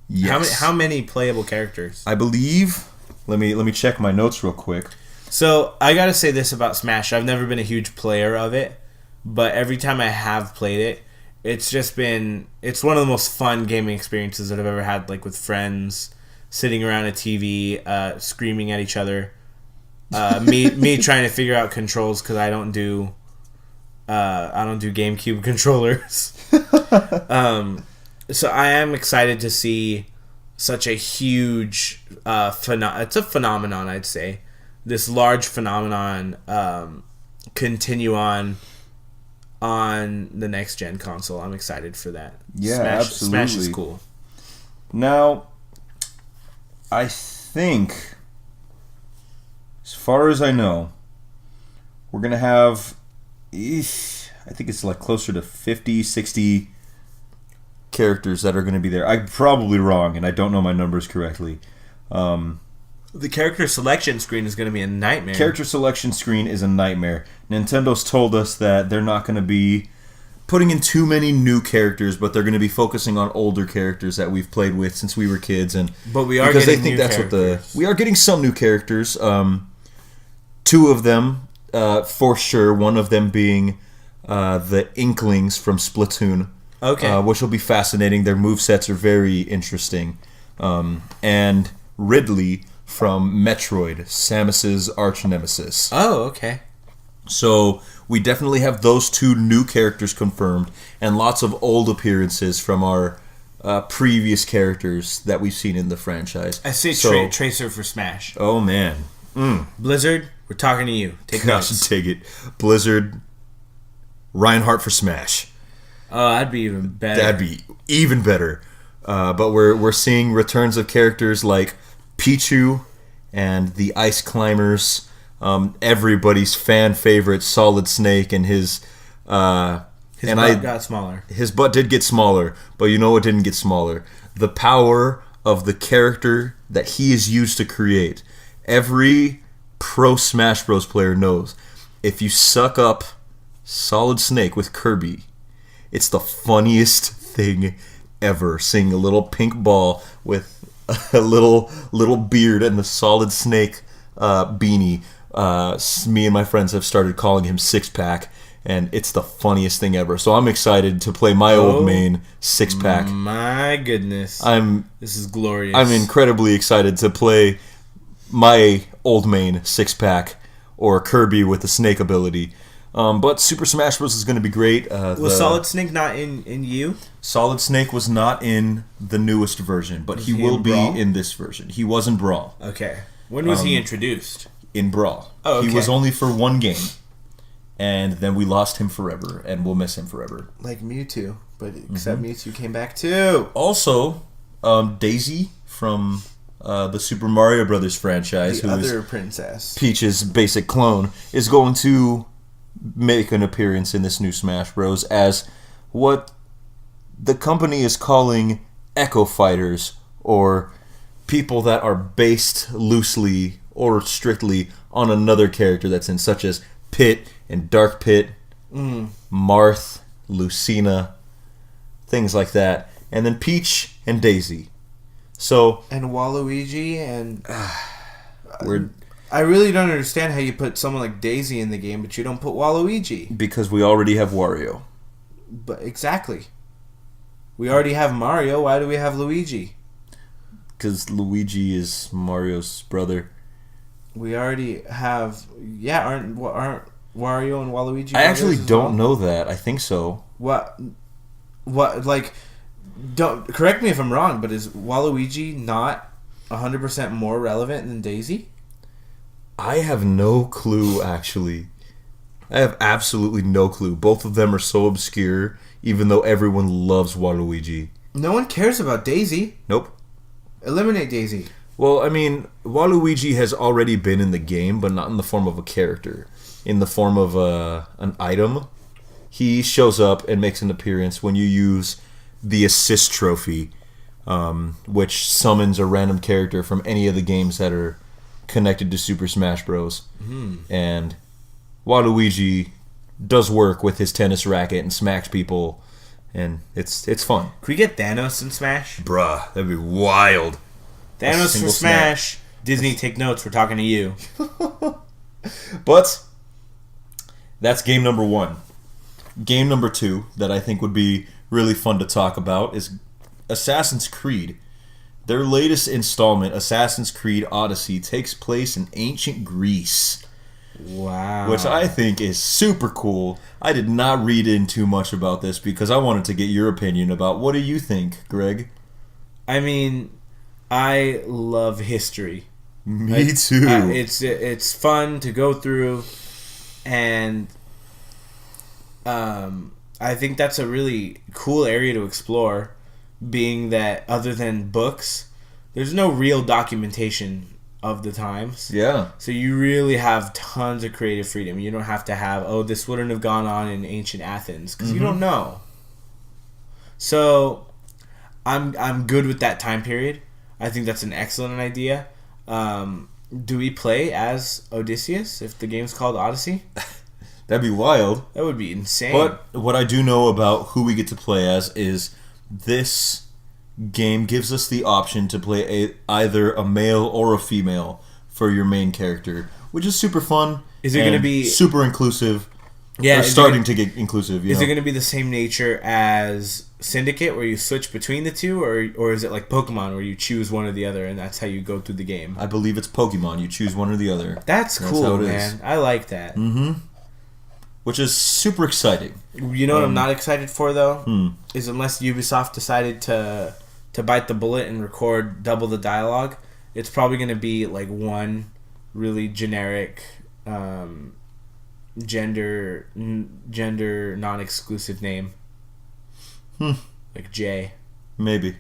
Yes. How many playable characters? I believe. Let me check my notes real quick. So I gotta say this about Smash. I've never been a huge player of it, but every time I have played it, it's one of the most fun gaming experiences that I've ever had, like with friends, sitting around a TV, screaming at each other. Me trying to figure out controls because I don't do GameCube controllers. So I am excited to see such a huge it's a phenomenon, I'd say. This large phenomenon continue on the next gen console. I'm excited for that. Yeah, absolutely. Smash is cool. Now, I think, as far as I know, we're going to have, I think it's like closer to 50, 60 characters that are going to be there. I'm probably wrong, and I don't know my numbers correctly. The character selection screen is going to be a nightmare. Character selection screen is a nightmare. Nintendo's told us that they're not going to be putting in too many new characters, but they're going to be focusing on older characters that we've played with since we were kids. But we are because getting they think new that's characters. We are getting some new characters. 2 of them, for sure. One of them being the Inklings from Splatoon. Okay. Which will be fascinating. Their movesets are very interesting. And Ridley from Metroid, Samus's arch nemesis. Oh, okay. So we definitely have those 2 new characters confirmed, and lots of old appearances from our previous characters that we've seen in the franchise. I say Tracer for Smash. Oh man, Blizzard, we're talking to you. Take notes. Take it. Blizzard, Reinhardt for Smash. Oh, that'd be even better. That'd be even better. But we're seeing returns of characters like Pichu and the Ice Climbers. everybody's fan favorite Solid Snake and his butt got smaller. His butt did get smaller, but you know what didn't get smaller? The power of the character that he is used to create. Every pro Smash Bros. Player knows if you suck up Solid Snake with Kirby, it's the funniest thing ever. Seeing a little pink ball with a little beard and the Solid Snake beanie. Me and my friends have started calling him Six Pack, and it's the funniest thing ever. So I'm excited to play my old main Six Pack. My goodness, this is glorious. I'm incredibly excited to play my old main Six Pack or Kirby with the Snake ability. But Super Smash Bros. Is going to be great. Was Solid Snake not in U? Solid Snake was not in the newest version, but he will be in this version. He was in Brawl. Okay. When was he introduced? In Brawl. Oh, okay. He was only for one game, and then we lost him forever, and we'll miss him forever. Like Mewtwo, but except Mewtwo came back too. Also, Daisy from the Super Mario Brothers franchise, the other princess, Peach's basic clone, is going to make an appearance in this new Smash Bros. As what the company is calling Echo Fighters, or people that are based loosely or strictly on another character that's in, such as Pit and Dark Pit, Marth, Lucina, things like that, and then Peach and Daisy. So and Waluigi and I really don't understand how you put someone like Daisy in the game, but you don't put Waluigi. Because we already have Wario. But exactly. We already have Mario. Why do we have Luigi? Because Luigi is Mario's brother. We already have... Yeah, aren't Wario and Waluigi... I actually don't know that. I think so. What, like... Don't correct me if I'm wrong, but is Waluigi not 100% more relevant than Daisy? I have no clue, actually. I have absolutely no clue. Both of them are so obscure, even though everyone loves Waluigi. No one cares about Daisy. Nope. Eliminate Daisy. Well, I mean, Waluigi has already been in the game, but not in the form of a character. In the form of an item. He shows up and makes an appearance when you use the assist trophy, which summons a random character from any of the games that are connected to Super Smash Bros. And Waluigi does work with his tennis racket and smacks people, and it's fun. Could we get Thanos in Smash? Bruh, that'd be wild. Thanos for Smash. Disney, take notes. We're talking to you. But that's game number 1. Game number 2 that I think would be really fun to talk about is Assassin's Creed. Their latest installment, Assassin's Creed Odyssey, takes place in ancient Greece. Wow. Which I think is super cool. I did not read in too much about this because I wanted to get your opinion about what do you think, Greg? I mean, I love history. Me too. It's fun to go through, and I think that's a really cool area to explore, being that other than books, there's no real documentation of the times. Yeah. So you really have tons of creative freedom. You don't have to have, this wouldn't have gone on in ancient Athens, because you don't know. So I'm good with that time period. I think that's an excellent idea. Do we play as Odysseus if the game's called Odyssey? That'd be wild. That would be insane. But what I do know about who we get to play as is this game gives us the option to play either a male or a female for your main character, which is super fun. Is it going to be super inclusive? Yeah, or starting to get inclusive. Is it going to be the same nature as Syndicate, where you switch between the two, or is it like Pokemon, where you choose one or the other, and that's how you go through the game? I believe it's Pokemon. You choose one or the other. That's cool, man. I like that. Mm-hmm. Which is super exciting. You know what I'm not excited for, though? Is unless Ubisoft decided to bite the bullet and record double the dialogue, it's probably going to be like one really generic gender non-exclusive name. Like J. Maybe.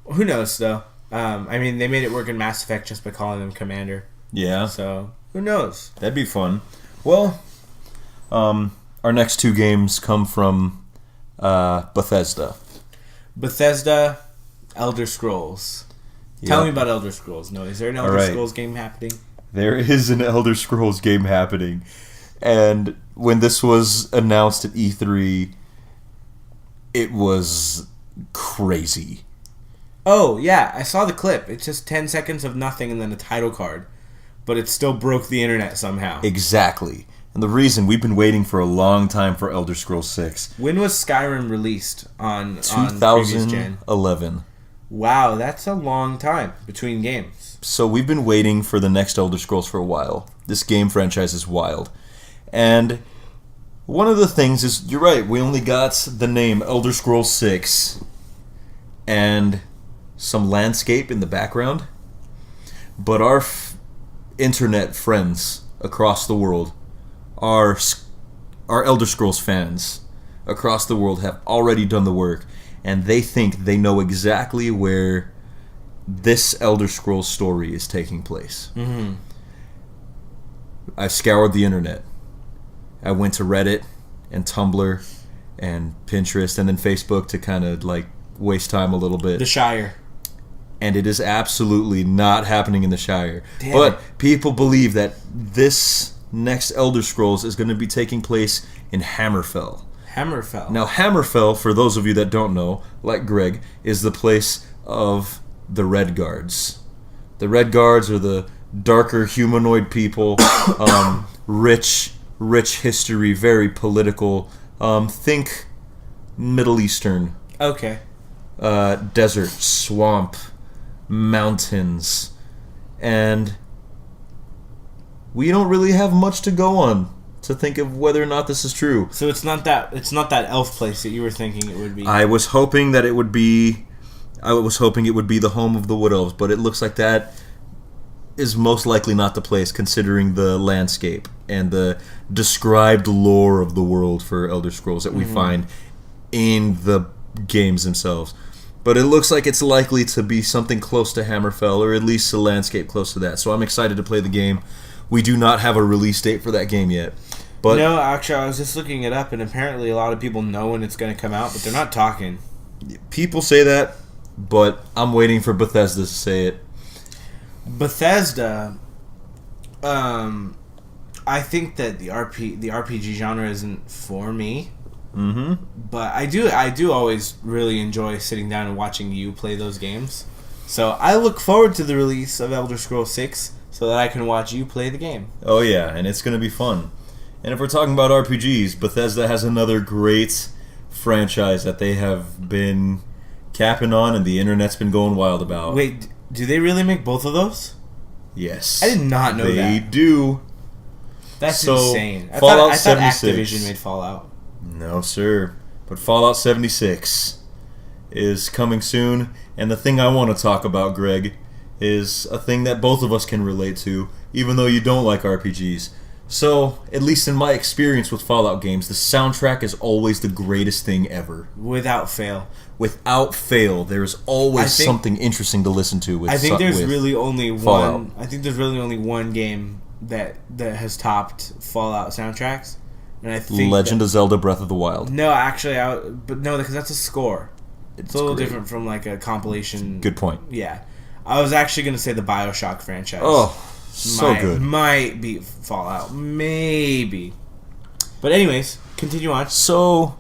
Who knows, though? I mean, they made it work in Mass Effect just by calling them Commander. Yeah. So, who knows? That'd be fun. Well, our next two games come from Bethesda. Bethesda, Elder Scrolls. Tell me about Elder Scrolls. No, is there an Elder Scrolls game happening? There is an Elder Scrolls game happening. And when this was announced at E3, it was crazy. Oh, yeah, I saw the clip. It's just 10 seconds of nothing and then a title card. But it still broke the internet somehow. Exactly. And the reason, we've been waiting for a long time for Elder Scrolls 6. When was Skyrim released on previous gen? 2011. Wow, that's a long time between games. So we've been waiting for the next Elder Scrolls for a while. This game franchise is wild. And one of the things is, you're right, we only got the name Elder Scrolls 6 and some landscape in the background. But our internet friends across the world, our Elder Scrolls fans across the world have already done the work, and they think they know exactly where this Elder Scrolls story is taking place. Mm-hmm. I've scoured the internet. I went to Reddit and Tumblr and Pinterest and then Facebook to kind of like waste time a little bit. The Shire. And it is absolutely not happening in the Shire. Damn but it. people believe that this next Elder Scrolls is going to be taking place in Hammerfell. Hammerfell. Now, Hammerfell, for those of you that don't know, like Greg, is the place of the Red Guards. The Red Guards are the darker humanoid people, rich history, very political. Think Middle Eastern. Okay. Desert, swamp, mountains, and we don't really have much to go on to think of whether or not this is true. So it's not that elf place that you were thinking it would be. I was hoping it would be the home of the Wood Elves, but it looks like that is most likely not the place, considering the landscape and the described lore of the world for Elder Scrolls that we find in the games themselves. But it looks like it's likely to be something close to Hammerfell, or at least a landscape close to that. So I'm excited to play the game. We do not have a release date for that game yet. But no, actually, I was just looking it up, and apparently a lot of people know when it's going to come out, but they're not talking. people say that, but I'm waiting for Bethesda to say it. Bethesda, I think that the RPG genre isn't for me. Mm-hmm. But I do always really enjoy sitting down and watching you play those games. So I look forward to the release of Elder Scrolls 6 so that I can watch you play the game. Oh yeah, and it's going to be fun. And if we're talking about RPGs, Bethesda has another great franchise that they have been capping on and the internet's been going wild about. Wait, do they really make both of those? Yes. I did not know that. They do. That's insane. I Fallout thought 76. Activision made Fallout. No, sir. But Fallout 76 is coming soon. And the thing I want to talk about, Greg, is a thing that both of us can relate to, even though you don't like RPGs. So, at least in my experience with Fallout games, the soundtrack is always the greatest thing ever. Without fail. Without fail, there's always something interesting to listen to with I think there's with really only Fallout. one. I think there's really only one game that has topped Fallout soundtracks, and I think Legend of Zelda: Breath of the Wild. No, actually, because that's a score. It's a little great. different from like a compilation. Good point. Yeah, I was actually going to say the BioShock franchise. Oh, so good. Might be Fallout, maybe. But anyways, continue on. So,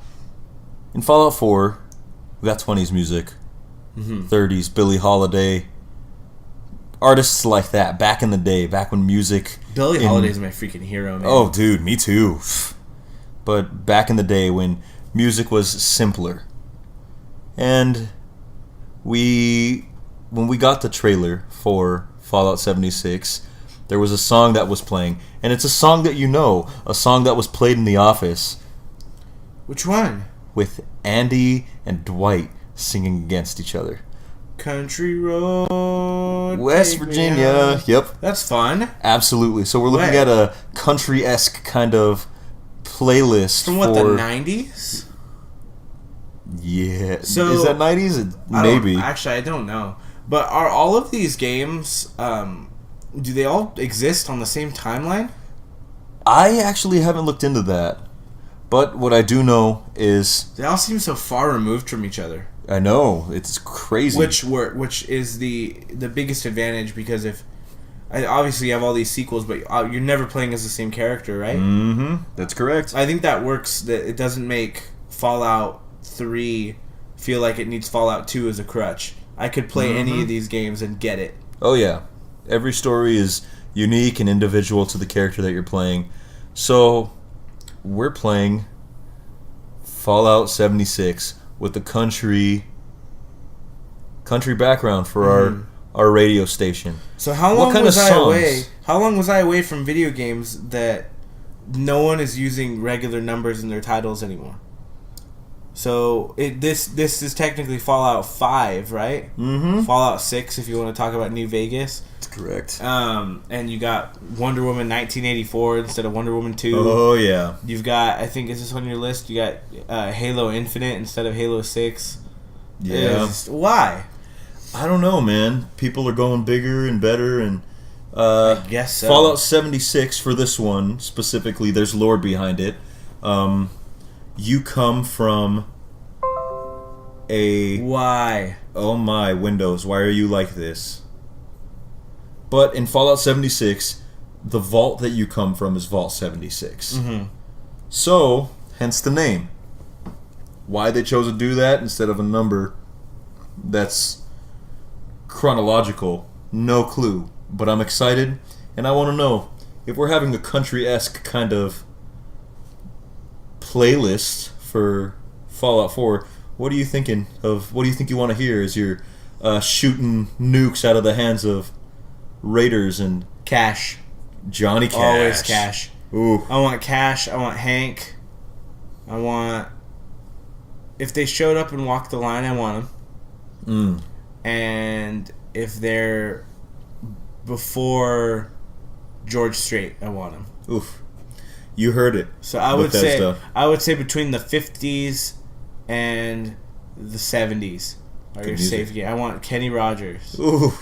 in Fallout 4, we got 20s music, 30s, Billie Holiday, artists like that, back in the day, back when music... Billie Holiday's my freaking hero, man. Oh, dude, me too. But back in the day when music was simpler. And when we got the trailer for Fallout 76, there was a song that was playing, and it's a song that you know, a song that was played in The Office. Which one? With Andy and Dwight singing against each other. Country Road, West take me Virginia. home. Yep. That's fun. Absolutely. So we're looking at a country-esque kind of playlist. From what, the 90s? Yeah. So, is that 90s? Maybe. Actually, I don't know. But are all of these games, do they all exist on the same timeline? I actually haven't looked into that. But what I do know is... They all seem so far removed from each other. I know. It's crazy. Which is the biggest advantage, because if... Obviously, you have all these sequels, but you're never playing as the same character, right? Mm-hmm. That's correct. I think that works. That it doesn't make Fallout 3 feel like it needs Fallout 2 as a crutch. I could play any of these games and get it. Oh, yeah. Every story is unique and individual to the character that you're playing. So, we're playing Fallout 76 with the country background for our radio station. So how long was I away? How long was I away from video games that no one is using regular numbers in their titles anymore? So this is technically Fallout 5, right? Mm-hmm. Fallout 6, if you want to talk about New Vegas. That's correct. And you got Wonder Woman 1984 instead of Wonder Woman 2. Oh, yeah. You've got, I think, is this on your list? You got Halo Infinite instead of Halo 6. Yeah. Why? I don't know, man. People are going bigger and better, and I guess so. Fallout 76 for this one specifically. There's lore behind it. You come from a... Why? Oh my, Windows, why are you like this? But in Fallout 76, the vault that you come from is Vault 76. Mm-hmm. So, hence the name. Why they chose to do that instead of a number that's chronological, no clue. But I'm excited, and I want to know if we're having a country-esque kind of playlist for Fallout 4. What are you thinking of? What do you think you want to hear as you're shooting nukes out of the hands of raiders and Cash? Johnny Cash. Always Cash. Ooh. I want Cash. I want Hank. I want... If they showed up and walked the line, I want them. And if they're before George Strait, I want them. Oof. You heard it. So I would say between the 50s and the 70s are your safe game. I want Kenny Rogers. Ooh.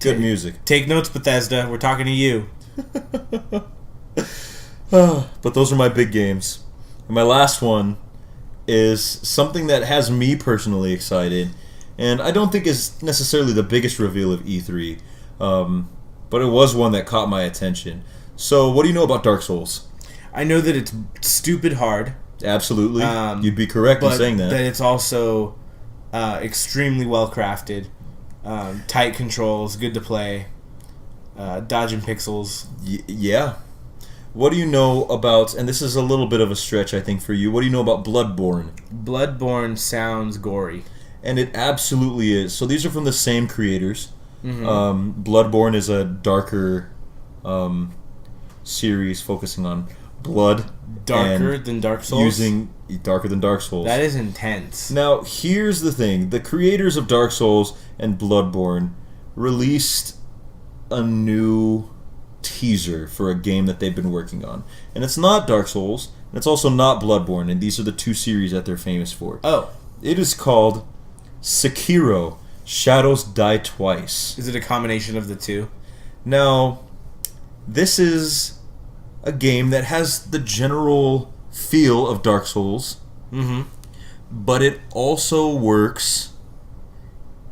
Good music. Take notes, Bethesda. We're talking to you. But those are my big games. And my last one is something that has me personally excited, and I don't think is necessarily the biggest reveal of E3, but it was one that caught my attention. So, what do you know about Dark Souls? I know that it's stupid hard. Absolutely. You'd be correct in saying that. But it's also extremely well crafted. Tight controls, good to play. Dodging pixels. Yeah. What do you know about, and this is a little bit of a stretch, I think, for you, what do you know about Bloodborne? Bloodborne sounds gory. And it absolutely is. So these are from the same creators. Mm-hmm. Bloodborne is a darker series focusing on blood. Darker than Dark Souls? Darker than Dark Souls. That is intense. Now, here's the thing. The creators of Dark Souls and Bloodborne released a new teaser for a game that they've been working on. And it's not Dark Souls, and it's also not Bloodborne, and these are the two series that they're famous for. Oh. It is called Sekiro: Shadows Die Twice. Is it a combination of the two? Now, this is a game that has the general feel of Dark Souls, but it also works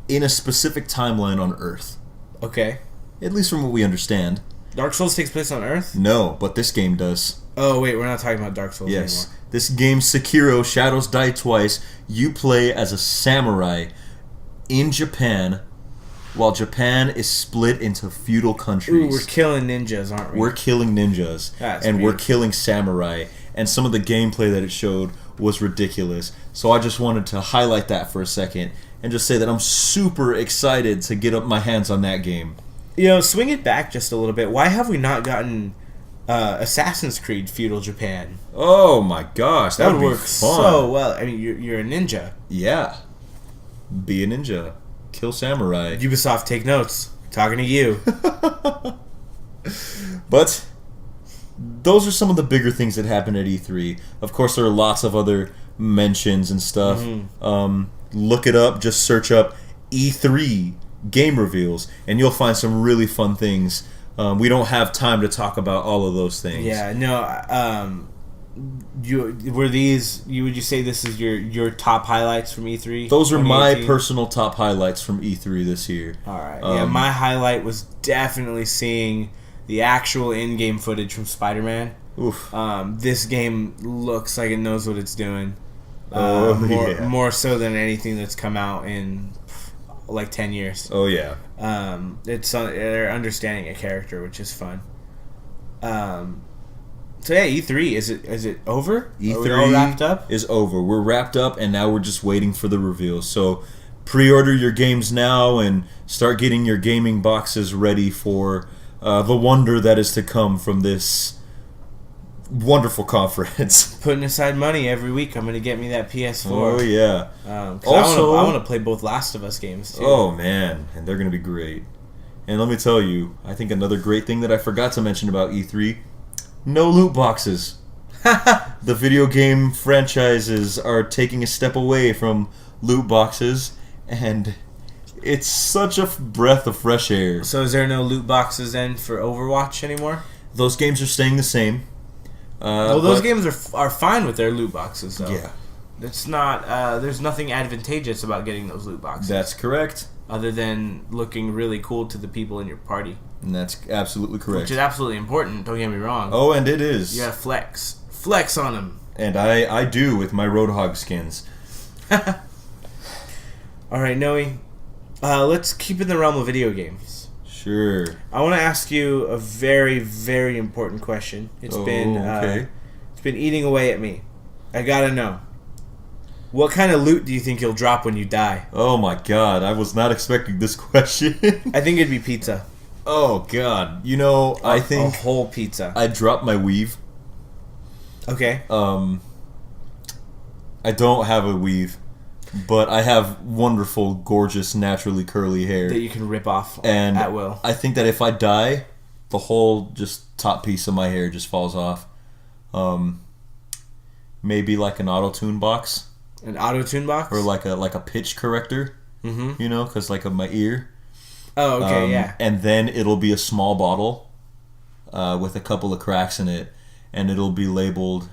in a specific timeline on Earth. Okay. At least from what we understand. Dark Souls takes place on Earth? No, but this game does. Oh, wait, we're not talking about Dark Souls anymore. This game, Sekiro: Shadows Die Twice, you play as a samurai in Japan, while Japan is split into feudal countries. Ooh, we're killing ninjas, aren't we? We're killing ninjas, and we're killing samurai, and some of the gameplay that it showed was ridiculous. So I just wanted to highlight that for a second, and just say that I'm super excited to get up my hands on that game. You know, swing it back just a little bit. Why have we not gotten Assassin's Creed feudal Japan? Oh my gosh, that would work fun. so well. I mean, you're a ninja. Yeah. Be a ninja. Kill samurai. Ubisoft, take notes. Talking to you. But those are some of the bigger things that happened at E3. Of course, there are lots of other mentions and stuff. Look it up. Just search up E3 game reveals, and you'll find some really fun things. We don't have time to talk about all of those things. Yeah, no. Would you say this is your top highlights from E3? Those are my personal top highlights from E3 this year. All right. Yeah, my highlight was definitely seeing the actual in-game footage from Spider-Man. Oof. This game looks like it knows what it's doing. More so than anything that's come out in like 10 years. Oh yeah. They're understanding a character, which is fun. So yeah, E3 is it over? E3 Are we all wrapped up? Is over. We're wrapped up, and now we're just waiting for the reveal. So pre-order your games now and start getting your gaming boxes ready for the wonder that is to come from this wonderful conference. Putting aside money every week, I'm gonna get me that PS4. Oh yeah. Also, I want to play both Last of Us games too. Oh man, and they're gonna be great. And let me tell you, I think another great thing that I forgot to mention about E3: no loot boxes. The video game franchises are taking a step away from loot boxes, and it's such a breath of fresh air. So is there no loot boxes then for Overwatch anymore? Those games are staying the same. Well, those games are fine with their loot boxes, though. Yeah. It's not. There's nothing advantageous about getting those loot boxes. That's correct. Other than looking really cool to the people in your party. And that's absolutely correct. Which is absolutely important, don't get me wrong. Oh, and it is. You gotta flex. Flex on them. And I do with my Roadhog skins. Alright, Noe. Let's keep in the realm of video games. Sure. I want to ask you a very, very important question. It's been eating away at me. I gotta know. What kind of loot do you think you'll drop when you die? Oh my god, I was not expecting this question. I think it'd be pizza. Oh god. You know, I think a whole pizza. I'd drop my weave. Okay. I don't have a weave, but I have wonderful, gorgeous, naturally curly hair that you can rip off and at will. I think that if I die, the whole just top piece of my hair just falls off. Maybe like an auto-tune box. An auto-tune box? Or like a pitch corrector. Mm-hmm. You know, because like of my ear. Oh, okay, yeah. And then it'll be a small bottle with a couple of cracks in it, and it'll be labeled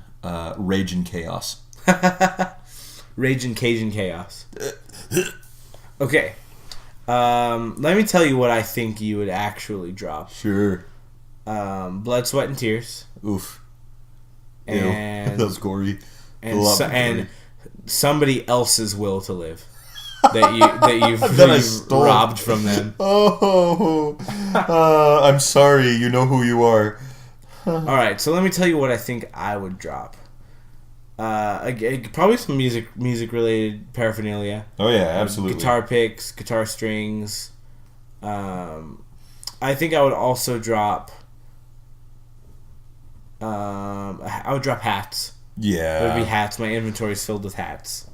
Rage and Chaos. Rage and Cajun Chaos. Okay. Let me tell you what I think you would actually drop. Sure. Blood, Sweat, and Tears. Oof. And that was gory. And somebody else's will to live that you've robbed from them. Oh, I'm sorry. You know who you are. All right, so let me tell you what I think I would drop. Probably some music related paraphernalia. Oh yeah, absolutely. Guitar picks, guitar strings. I think I would also drop. I would drop hats. Yeah, There would be hats. My inventory is filled with hats.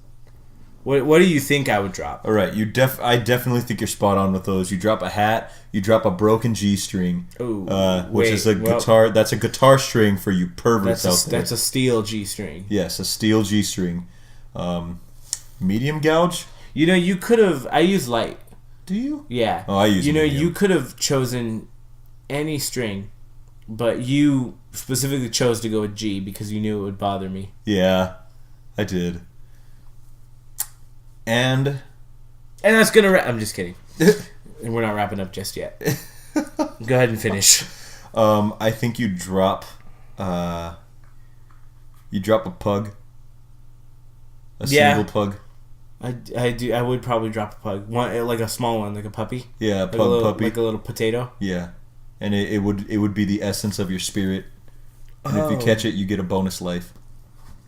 What do you think I would drop? All right, I definitely think you're spot on with those. You drop a hat. You drop a broken G string, which is a guitar. That's a guitar string for you perverts out there. That's a steel G string. Yes, a steel G string. Medium gouge. You know, you could have. I use light. Do you? Yeah. Oh, I use. You know, medium. you could have chosen any string, but you specifically chose to go with G because you knew it would bother me. Yeah, I did. And that's gonna. I'm just kidding. And we're not wrapping up just yet. Go ahead and finish. I think you drop a pug. A single pug. I do. I would probably drop a pug. One, like a small one, like a puppy. Yeah, like puppy, like a little potato. Yeah, and it would be the essence of your spirit. And if you catch it, you get a bonus life.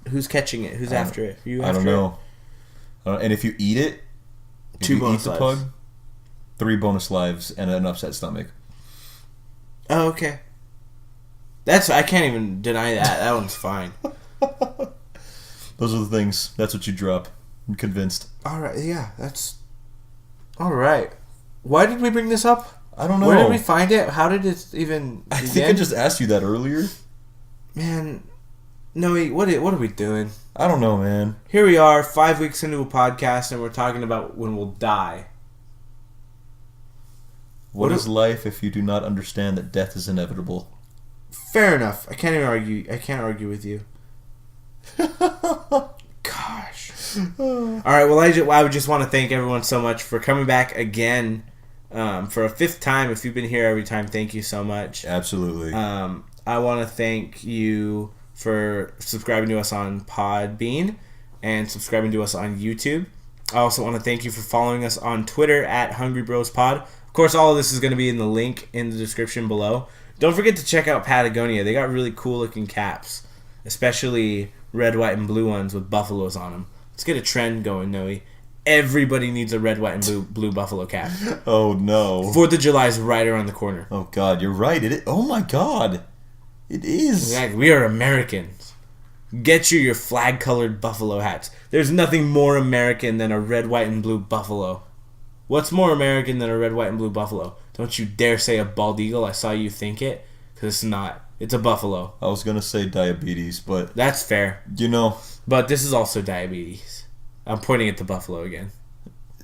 Who's catching it? Who's after it? I don't know. And if you eat it, if you eat the pug, 3 bonus lives and an upset stomach. Oh, okay. I can't even deny that. That one's fine. Those are the things. That's what you drop. I'm convinced. All right. Yeah, that's... All right. Why did we bring this up? I don't know. Where did we find it? How did it even begin? I think I just asked you that earlier. Man, Noe, what are we doing? I don't know, man. Here we are, 5 weeks into a podcast, and we're talking about when we'll die. What is life if you do not understand that death is inevitable? Fair enough. I can't even argue. I can't argue with you. Gosh. All right. Well, I would just want to thank everyone so much for coming back again for a fifth time. If you've been here every time, thank you so much. Absolutely. I want to thank you for subscribing to us on Podbean and subscribing to us on YouTube. I also want to thank you for following us on Twitter at Hungry Bros Pod. Of course, all of this is going to be in the link in the description below. Don't forget to check out Patagonia. They got really cool looking caps, especially red, white, and blue ones with buffaloes on them. Let's get a trend going, Noe. Everybody needs a red, white, and blue buffalo cap. Oh, no. 4th of July is right around the corner. Oh, God, you're right. Oh, my God. It is. Exactly. We are Americans. Get your flag-colored buffalo hats. There's nothing more American than a red, white, and blue buffalo. What's more American than a red, white, and blue buffalo? Don't you dare say a bald eagle. I saw you think it. Because it's not. It's a buffalo. I was going to say diabetes, but... That's fair. You know... But this is also diabetes. I'm pointing at the buffalo again.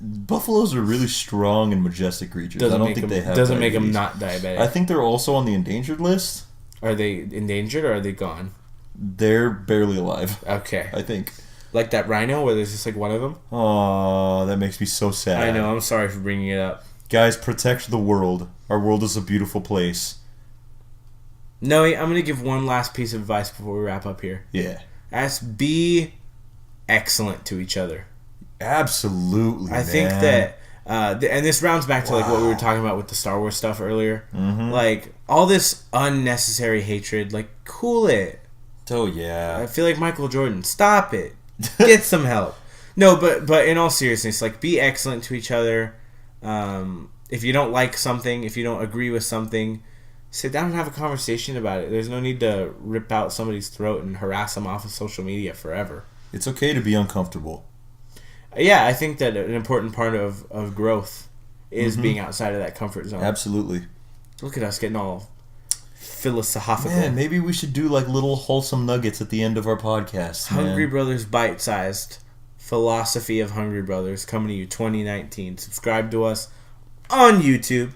Buffaloes are really strong and majestic creatures. I don't think they have Doesn't diabetes. make them not diabetic. I think they're also on the endangered list. Are they endangered or are they gone? They're barely alive. Okay. I think. Like that rhino where there's just like one of them? Oh, that makes me so sad. I know. I'm sorry for bringing it up. Guys, protect the world. Our world is a beautiful place. Noe, I'm going to give one last piece of advice before we wrap up here. Yeah. Be excellent to each other. Absolutely, I think that, and this rounds back to like what we were talking about with the Star Wars stuff earlier. Mm-hmm. Like, all this unnecessary hatred, like, cool it. Oh, yeah. I feel like Michael Jordan. Stop it. Get some help. No, but in all seriousness, like, be excellent to each other. If you don't like something, if you don't agree with something, sit down and have a conversation about it. There's no need to rip out somebody's throat and harass them off of social media forever. It's okay to be uncomfortable. Yeah, I think that an important part of growth is being outside of that comfort zone. Absolutely. Look at us getting all philosophical. Man, maybe we should do like little wholesome nuggets at the end of our podcast. Hungry Brothers Bite-Sized. Philosophy of Hungry Brothers coming to you 2019. Subscribe to us on YouTube.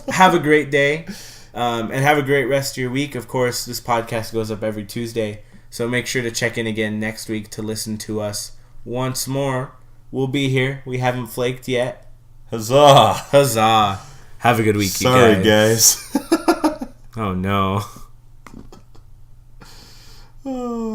Have a great day. And have a great rest of your week. Of course, this podcast goes up every Tuesday. So make sure to check in again next week to listen to us once more. We'll be here. We haven't flaked yet. Huzzah! Huzzah. Have a good week, Sorry, you guys. guys. Oh, no. Oh.